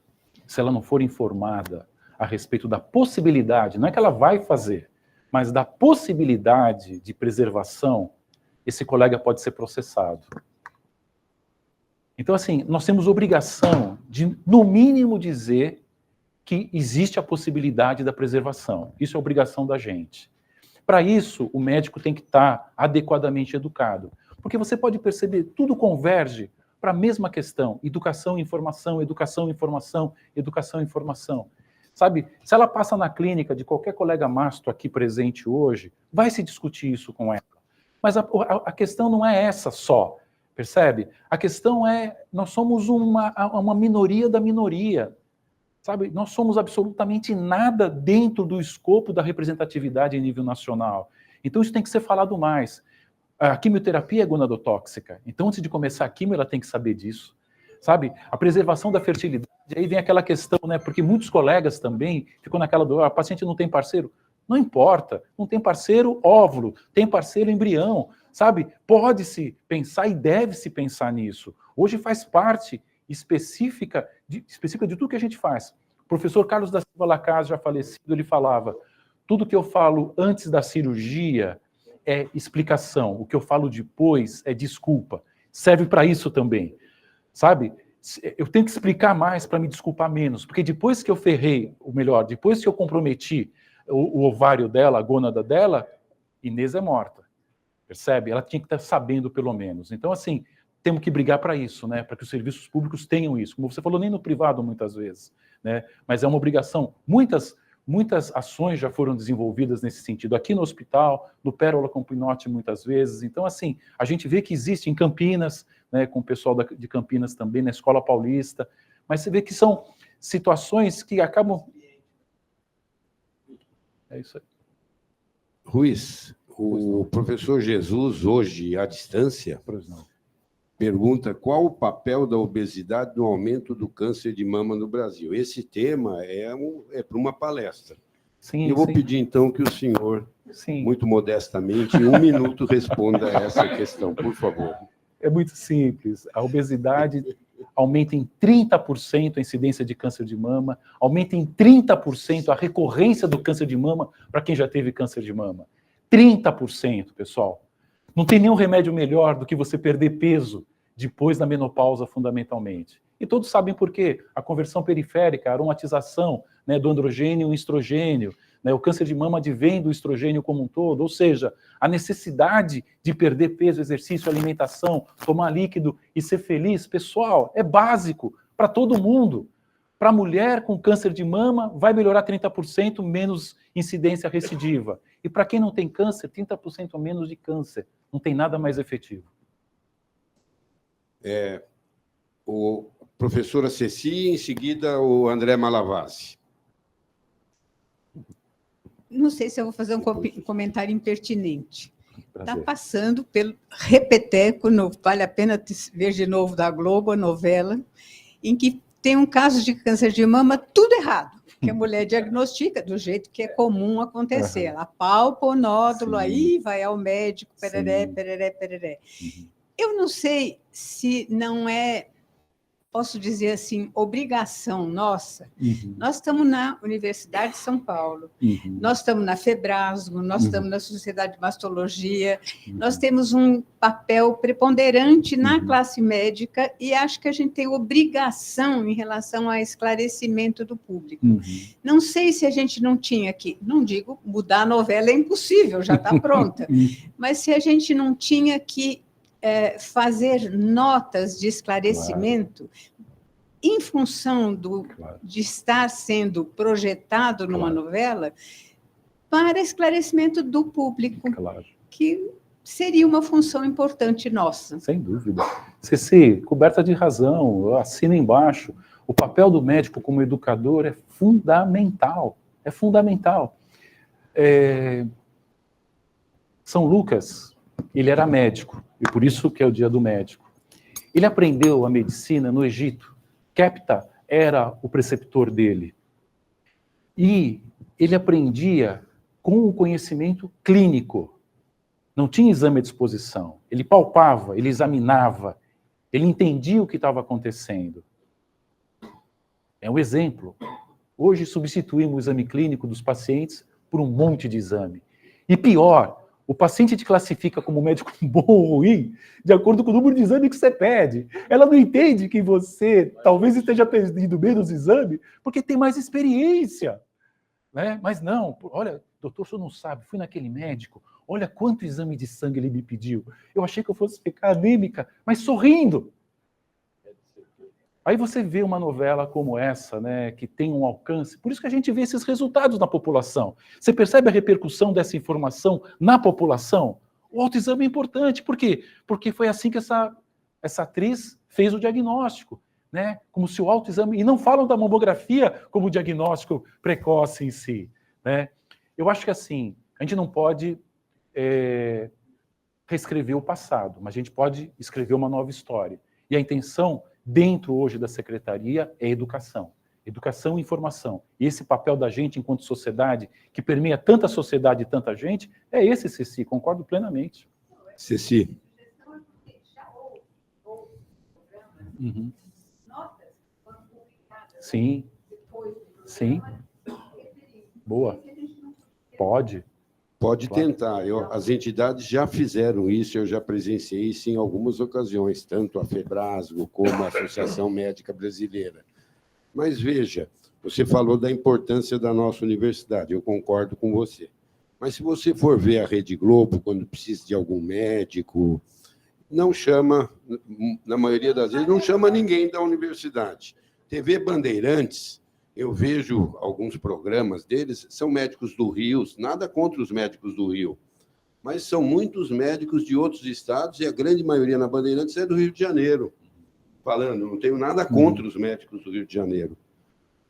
se ela não for informada a respeito da possibilidade, não é que ela vai fazer, mas da possibilidade de preservação, esse colega pode ser processado. Então, assim, nós temos obrigação de, no mínimo, dizer que existe a possibilidade da preservação. Isso é obrigação da gente. Para isso, o médico tem que estar adequadamente educado. Porque você pode perceber, tudo converge para a mesma questão. Educação, informação, educação, informação, educação, informação. Sabe, se ela passa na clínica de qualquer colega mastro aqui presente hoje, vai se discutir isso com ela. Mas a questão não é essa só, percebe? A questão é, nós somos uma minoria da minoria. Sabe, nós somos absolutamente nada dentro do escopo da representatividade em nível nacional. Então isso tem que ser falado mais. A quimioterapia é gonadotóxica, então antes de começar a quimio ela tem que saber disso. Sabe, a preservação da fertilidade, aí vem aquela questão, né, porque muitos colegas também ficam naquela dor, a paciente não tem parceiro. Não importa, não tem parceiro óvulo, tem parceiro embrião, sabe? Pode-se pensar e deve-se pensar nisso. Hoje faz parte específica de tudo que a gente faz. O professor Carlos da Silva Lacaz, já falecido, ele falava, tudo que eu falo antes da cirurgia é explicação, o que eu falo depois é desculpa. Serve para isso também, sabe? Eu tenho que explicar mais para me desculpar menos, porque depois que eu ferrei, ou melhor, depois que eu comprometi o ovário dela, a gônada dela, Inês é morta, percebe? Ela tinha que estar sabendo pelo menos. Então, assim, temos que brigar para isso, né? Para que os serviços públicos tenham isso. Como você falou, nem no privado muitas vezes, né? Mas é uma obrigação. Muitas ações já foram desenvolvidas nesse sentido. Aqui no hospital, no Pérola com Pinote muitas vezes. Então, assim, a gente vê que existe em Campinas, né, com o pessoal de Campinas também, na Escola Paulista, mas você vê que são situações que acabam... É isso aí. Ruiz, o professor Jesus, hoje, à distância, pergunta qual o papel da obesidade no aumento do câncer de mama no Brasil. Esse tema é para uma palestra. Sim, eu vou pedir, então, que o senhor, muito modestamente, em 1 minuto, responda a essa questão, por favor. É muito simples. A obesidade aumenta em 30% a incidência de câncer de mama, aumenta em 30% a recorrência do câncer de mama para quem já teve câncer de mama. 30%, pessoal. Não tem nenhum remédio melhor do que você perder peso depois da menopausa, fundamentalmente. E todos sabem por quê. A conversão periférica, a aromatização, né, do androgênio em estrogênio, né, o câncer de mama advém do estrogênio como um todo, ou seja, a necessidade de perder peso, exercício, alimentação, tomar líquido e ser feliz, pessoal, é básico para todo mundo. Para a mulher com câncer de mama, vai melhorar 30% menos incidência recidiva. E para quem não tem câncer, 30% menos de câncer. Não tem nada mais efetivo. O professora Ceci, em seguida o André Malavasi. Não sei se eu vou fazer um comentário impertinente. Está passando pelo Repeteco, vale a pena ver de novo da Globo, a novela, em que tem um caso de câncer de mama, tudo errado. Que a mulher diagnostica do jeito que é comum acontecer. Ela palpa o nódulo, aí vai ao médico, pereré, pereré, pereré. Eu não sei se não é, posso dizer assim, obrigação nossa. Nós estamos na Universidade de São Paulo, nós estamos na Febrasgo, nós estamos na Sociedade de Mastologia, nós temos um papel preponderante na classe médica e acho que a gente tem obrigação em relação ao esclarecimento do público. Não sei se a gente não tinha que, não digo mudar a novela, é impossível, já está pronta, mas se a gente não tinha que fazer notas de esclarecimento em função de estar sendo projetado numa novela para esclarecimento do público, que seria uma função importante nossa. Sem dúvida. Ceci, coberta de razão, eu assino embaixo. O papel do médico como educador é fundamental. É fundamental. São Lucas, ele era médico, e por isso que é o dia do médico. Ele aprendeu a medicina no Egito. Kepta era o preceptor dele. E ele aprendia com o conhecimento clínico. Não tinha exame à disposição. Ele palpava, ele examinava, ele entendia o que estava acontecendo. É um exemplo. Hoje substituímos o exame clínico dos pacientes por um monte de exame. E pior, o paciente te classifica como médico bom ou ruim de acordo com o número de exame que você pede. Ela não entende que você talvez esteja pedindo menos exame porque tem mais experiência. Né? Mas não, olha, doutor, o senhor não sabe, fui naquele médico, olha quanto exame de sangue ele me pediu. Eu achei que eu fosse ficar anêmica, mas sorrindo. Aí você vê uma novela como essa, né, que tem um alcance, por isso que a gente vê esses resultados na população. Você percebe a repercussão dessa informação na população? O autoexame é importante, por quê? Porque foi assim que essa atriz fez o diagnóstico, né? Como se o autoexame... E não falam da mamografia como diagnóstico precoce em si, né? Eu acho que assim, a gente não pode reescrever o passado, mas a gente pode escrever uma nova história. E a intenção, dentro hoje da Secretaria, é educação. Educação e informação. E esse papel da gente enquanto sociedade, que permeia tanta sociedade e tanta gente, é esse, Ceci, concordo plenamente. Ceci. Uhum. Sim. Sim. Boa. Pode. Pode Claro. tentar. As entidades já fizeram isso, eu já presenciei isso em algumas ocasiões, tanto a FEBRASGO como a Associação Médica Brasileira. Mas veja, você falou da importância da nossa universidade, eu concordo com você. Mas se você for ver a Rede Globo, quando precisa de algum médico, não chama, na maioria das vezes, não chama ninguém da universidade. TV Bandeirantes, eu vejo alguns programas deles, são médicos do Rio, nada contra os médicos do Rio, mas são muitos médicos de outros estados, e a grande maioria na Bandeirantes é do Rio de Janeiro. Falando, não tenho nada contra os médicos do Rio de Janeiro.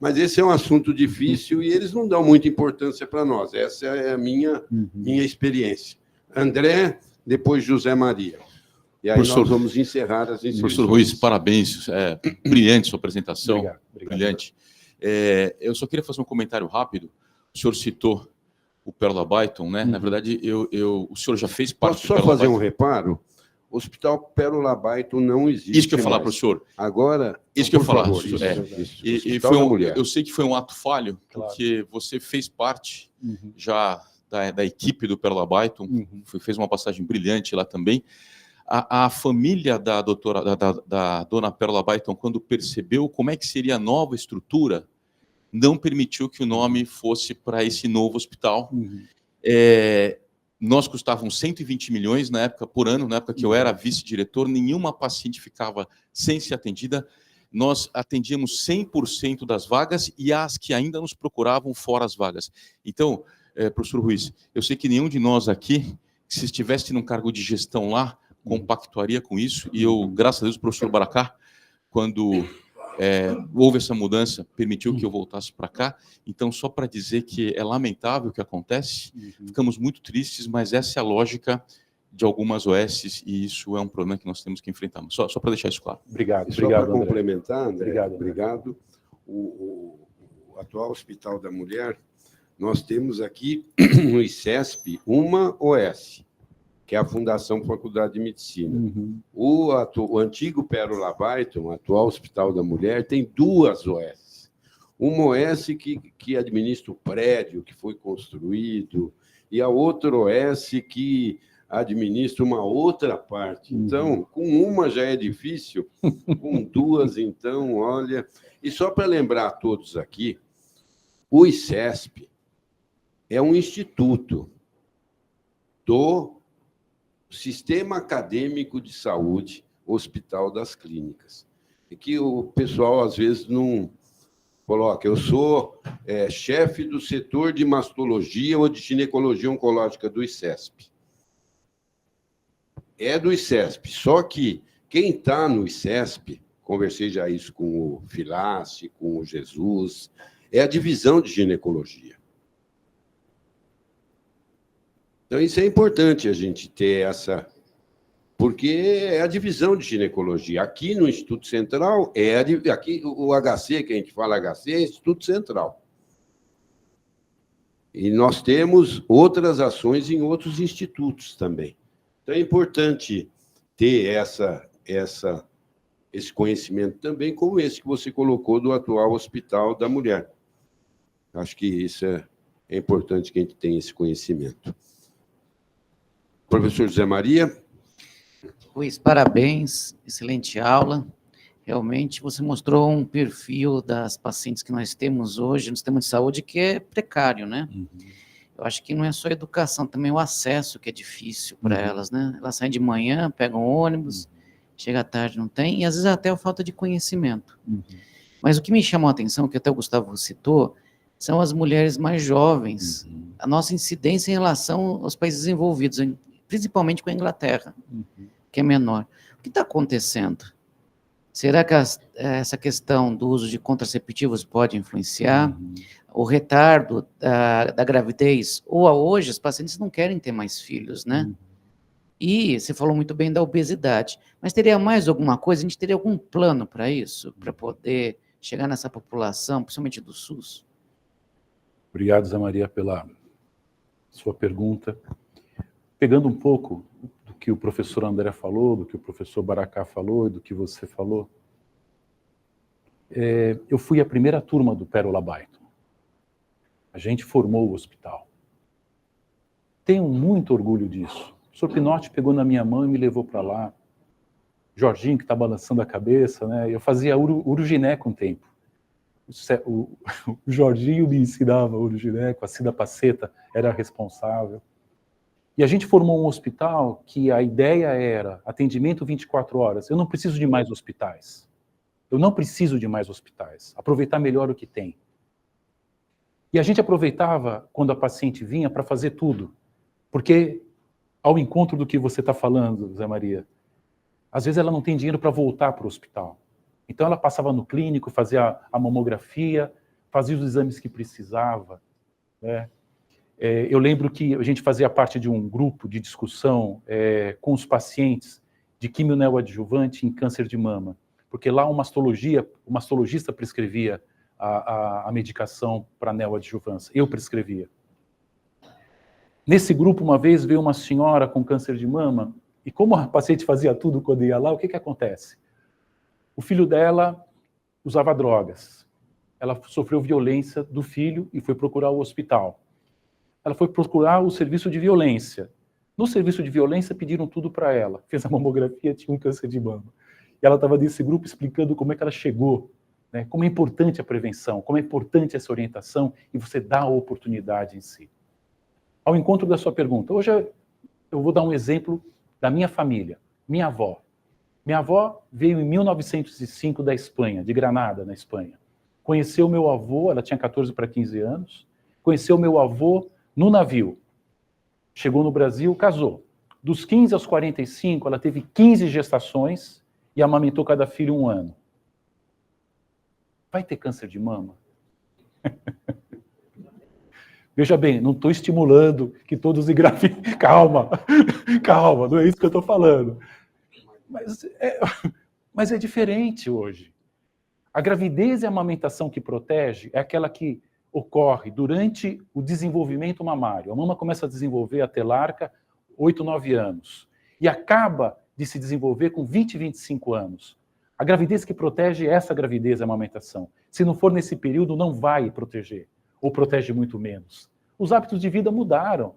Mas esse é um assunto difícil e eles não dão muita importância para nós. Essa é a minha experiência. André, depois José Maria. E aí Professor, nós vamos encerrar as inscrições. Professor Ruiz, parabéns. Brilhante sua apresentação. Obrigado. Brilhante. Eu só queria fazer um comentário rápido. O senhor citou o Pérola Byton, né? Na verdade, o senhor já fez parte Posso só do Pérola fazer Byton? um reparo? O Hospital Pérola Byton não existe. Isso que eu ia falar mais. para o senhor. Agora, Isso que eu ia por falar. favor, isso. E Hospital foi da Mulher. eu sei que foi um ato falho, Claro. porque você fez parte já da equipe do Pérola Byton, fez uma passagem brilhante lá também. A família da dona Pérola Byton, quando percebeu como é que seria a nova estrutura, não permitiu que o nome fosse para esse novo hospital. Nós custávamos 120 milhões na época, por ano, na época que eu era vice-diretor, nenhuma paciente ficava sem ser atendida. Nós atendíamos 100% das vagas e as que ainda nos procuravam fora as vagas. Então, professor Ruiz, eu sei que nenhum de nós aqui, se estivesse num cargo de gestão lá, compactuaria com isso, e eu, graças a Deus, o professor Baracá, quando houve essa mudança, permitiu que eu voltasse para cá. Então, só para dizer que é lamentável o que acontece, ficamos muito tristes, mas essa é a lógica de algumas OS, e isso é um problema que nós temos que enfrentar. Só para deixar isso claro. Obrigado. Só para Obrigado, André. complementar, André, Obrigado. O atual Hospital da Mulher, nós temos aqui no ICESP uma OS, que é a Fundação Faculdade de Medicina. O antigo Pérola Byton, o atual Hospital da Mulher, tem duas OS. Uma OS que administra o prédio que foi construído, e a outra OS que administra uma outra parte. Então, com uma já é difícil, com duas, então, olha... E só para lembrar a todos aqui, o ICESP é um instituto do Sistema Acadêmico de Saúde, Hospital das Clínicas. E que o pessoal, às vezes, não coloca. Eu sou chefe do setor de mastologia ou de ginecologia oncológica do ICESP. É do ICESP, só que quem está no ICESP, conversei já isso com o Filasse, com o Jesus, é a divisão de ginecologia. Então, isso é importante a gente ter essa porque é a divisão de ginecologia. Aqui no Instituto Central, aqui o HC, que a gente fala HC, é Instituto Central. E nós temos outras ações em outros institutos também. Então, é importante ter esse conhecimento também, como esse que você colocou do atual Hospital da Mulher. Acho que isso é importante que a gente tenha esse conhecimento. Professor José Maria. Luiz, parabéns, excelente aula. Realmente você mostrou um perfil das pacientes que nós temos hoje no sistema de saúde que é precário, né? Eu acho que não é só a educação, também o acesso que é difícil para elas, né? Elas saem de manhã, pegam ônibus, chega à tarde, não tem, e às vezes até a falta de conhecimento. Mas o que me chamou a atenção, que até o Gustavo citou, são as mulheres mais jovens, a nossa incidência em relação aos países desenvolvidos, principalmente com a Inglaterra, que é menor. O que está acontecendo? Será que essa questão do uso de contraceptivos pode influenciar? O retardo da gravidez? Ou hoje, os pacientes não querem ter mais filhos, né? E você falou muito bem da obesidade. Mas teria mais alguma coisa? A gente teria algum plano para isso? Para poder chegar nessa população, principalmente do SUS? Obrigado, Zé Maria, pela sua pergunta. Pegando um pouco do que o professor André falou, do que o professor Baracá falou e do que você falou, eu fui a primeira turma do Pérola Byton. A gente formou o hospital. Tenho muito orgulho disso. O professor Pinotti pegou na minha mão e me levou para lá. Jorginho, que está balançando a cabeça, né? Eu fazia urogineco um tempo. O Jorginho me ensinava urogineco, a Cida Paceta era a responsável. E a gente formou um hospital que a ideia era atendimento 24 horas. Eu não preciso de mais hospitais. Eu não preciso de mais hospitais. Aproveitar melhor o que tem. E a gente aproveitava, quando a paciente vinha, para fazer tudo. Porque, ao encontro do que você está falando, Zé Maria, às vezes ela não tem dinheiro para voltar para o hospital. Então ela passava no clínico, fazia a mamografia, fazia os exames que precisava, né? Eu lembro que a gente fazia parte de um grupo de discussão com os pacientes de quimio neoadjuvante em câncer de mama, porque lá o mastologista prescrevia a medicação para neoadjuvância, eu prescrevia. Nesse grupo, uma vez, veio uma senhora com câncer de mama, e como a paciente fazia tudo quando ia lá, o que acontece? O filho dela usava drogas, ela sofreu violência do filho e foi procurar o hospital. Ela foi procurar o serviço de violência. No serviço de violência, pediram tudo para ela. Fez a mamografia, tinha um câncer de mama. E ela estava nesse grupo explicando como é que ela chegou, né? Como é importante a prevenção, como é importante essa orientação e você dá a oportunidade em si. Ao encontro da sua pergunta, hoje eu vou dar um exemplo da minha família, minha avó. Minha avó veio em 1905 da Espanha, de Granada, na Espanha. Conheceu meu avô, ela tinha 14 para 15 anos, conheceu meu avô no navio. Chegou no Brasil, casou. Dos 15 aos 45, ela teve 15 gestações e amamentou cada filho 1 ano. Vai ter câncer de mama? Veja bem, não estou estimulando que todos engravidem. Calma, calma, não é isso que eu estou falando. Mas é diferente hoje. A gravidez e a amamentação que protege é aquela que ocorre durante o desenvolvimento mamário. A mama começa a desenvolver a telarca 8, 9 anos e acaba de se desenvolver com 20, 25 anos. A gravidez que protege é essa gravidez e a amamentação. Se não for nesse período, não vai proteger, ou protege muito menos. Os hábitos de vida mudaram,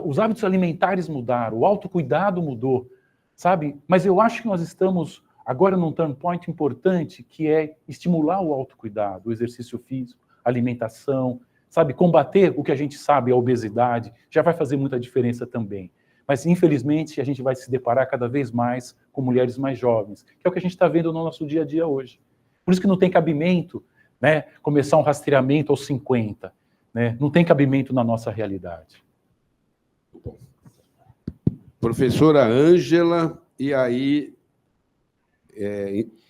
os hábitos alimentares mudaram, o autocuidado mudou, sabe? Mas eu acho que nós estamos agora num turn point importante, que é estimular o autocuidado, o exercício físico, a alimentação, sabe? Combater o que a gente sabe, a obesidade, já vai fazer muita diferença também. Mas, infelizmente, a gente vai se deparar cada vez mais com mulheres mais jovens, que é o que a gente está vendo no nosso dia a dia hoje. Por isso que não tem cabimento, né, começar um rastreamento aos 50, né? Não tem cabimento na nossa realidade. Professora Ângela, e aí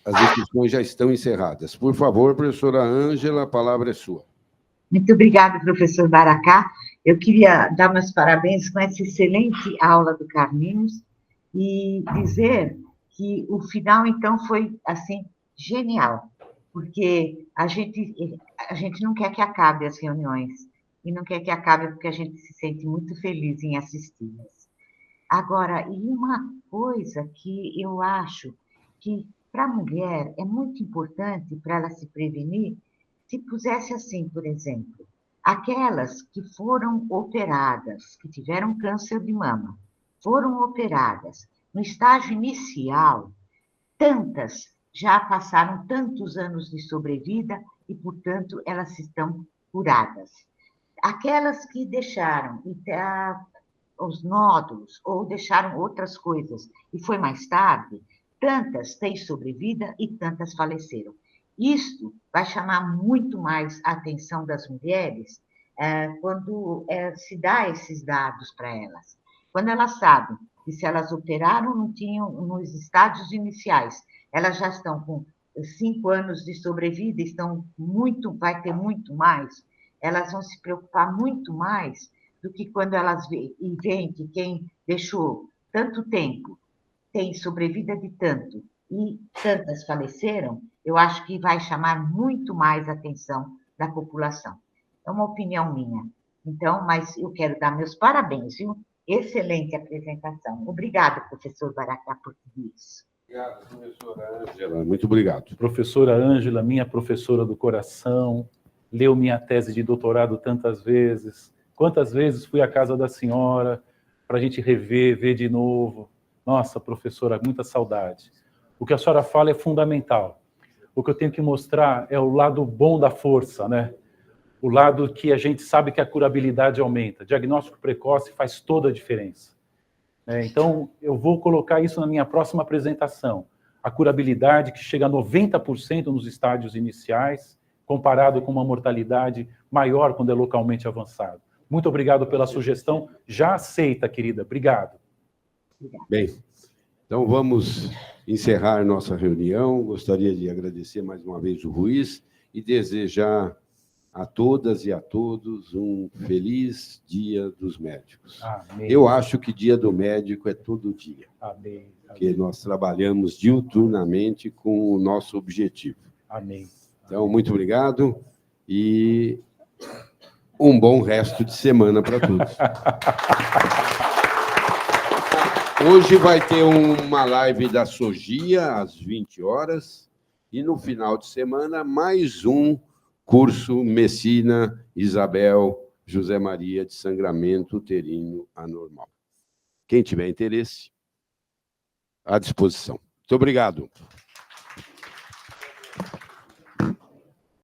as inscrições já estão encerradas. Por favor, professora Ângela, a palavra é sua. Muito obrigada, professor Baracá. Eu queria dar meus parabéns com essa excelente aula do Carlinhos. e dizer que o final, então, foi, assim, genial, porque a gente não quer que acabe as reuniões, e não quer que acabe porque a gente se sente muito feliz em assisti-las. Agora, e uma coisa que eu acho que para a mulher é muito importante para ela se prevenir, se pusesse assim, por exemplo, aquelas que foram operadas, que tiveram câncer de mama, foram operadas no estágio inicial, tantas já passaram tantos anos de sobrevida e, portanto, elas estão curadas. Aquelas que deixaram os nódulos ou deixaram outras coisas e foi mais tarde, tantas têm sobrevida e tantas faleceram. Isto vai chamar muito mais a atenção das mulheres quando se dá esses dados para elas. Quando elas sabem que se elas operaram, não tinham nos estádios iniciais, elas já estão com 5 anos de sobrevida, vai ter muito mais, elas vão se preocupar muito mais do que quando elas veem que quem deixou tanto tempo tem sobrevida de tanto e tantas faleceram, eu acho que vai chamar muito mais a atenção da população. É uma opinião minha. Então, mas eu quero dar meus parabéns, viu? Excelente apresentação. Obrigada, professor Baracá, por tudo isso. Obrigado, professora Ângela. Muito obrigado. Professora Ângela, minha professora do coração, leu minha tese de doutorado tantas vezes. Quantas vezes fui à casa da senhora para a gente rever, ver de novo. Nossa, professora, muita saudade. O que a senhora fala é fundamental. O que eu tenho que mostrar é o lado bom da força, né? O lado que a gente sabe que a curabilidade aumenta. Diagnóstico precoce faz toda a diferença. Então, eu vou colocar isso na minha próxima apresentação. A curabilidade que chega a 90% nos estádios iniciais, comparado com uma mortalidade maior quando é localmente avançado. Muito obrigado pela sugestão. Já aceita, querida. Obrigado. Bem, então vamos encerrar nossa reunião. Gostaria de agradecer mais uma vez o Ruiz e desejar a todas e a todos um feliz Dia dos Médicos. Amém. Eu acho que Dia do Médico é todo dia. Amém. Porque nós trabalhamos diuturnamente com o nosso objetivo. Amém. Então, muito obrigado e um bom resto de semana para todos. Hoje vai ter uma live da Sogia, às 20 horas, e no final de semana, mais um curso Messina, Isabel, José Maria de Sangramento Uterino Anormal. Quem tiver interesse, à disposição. Muito obrigado.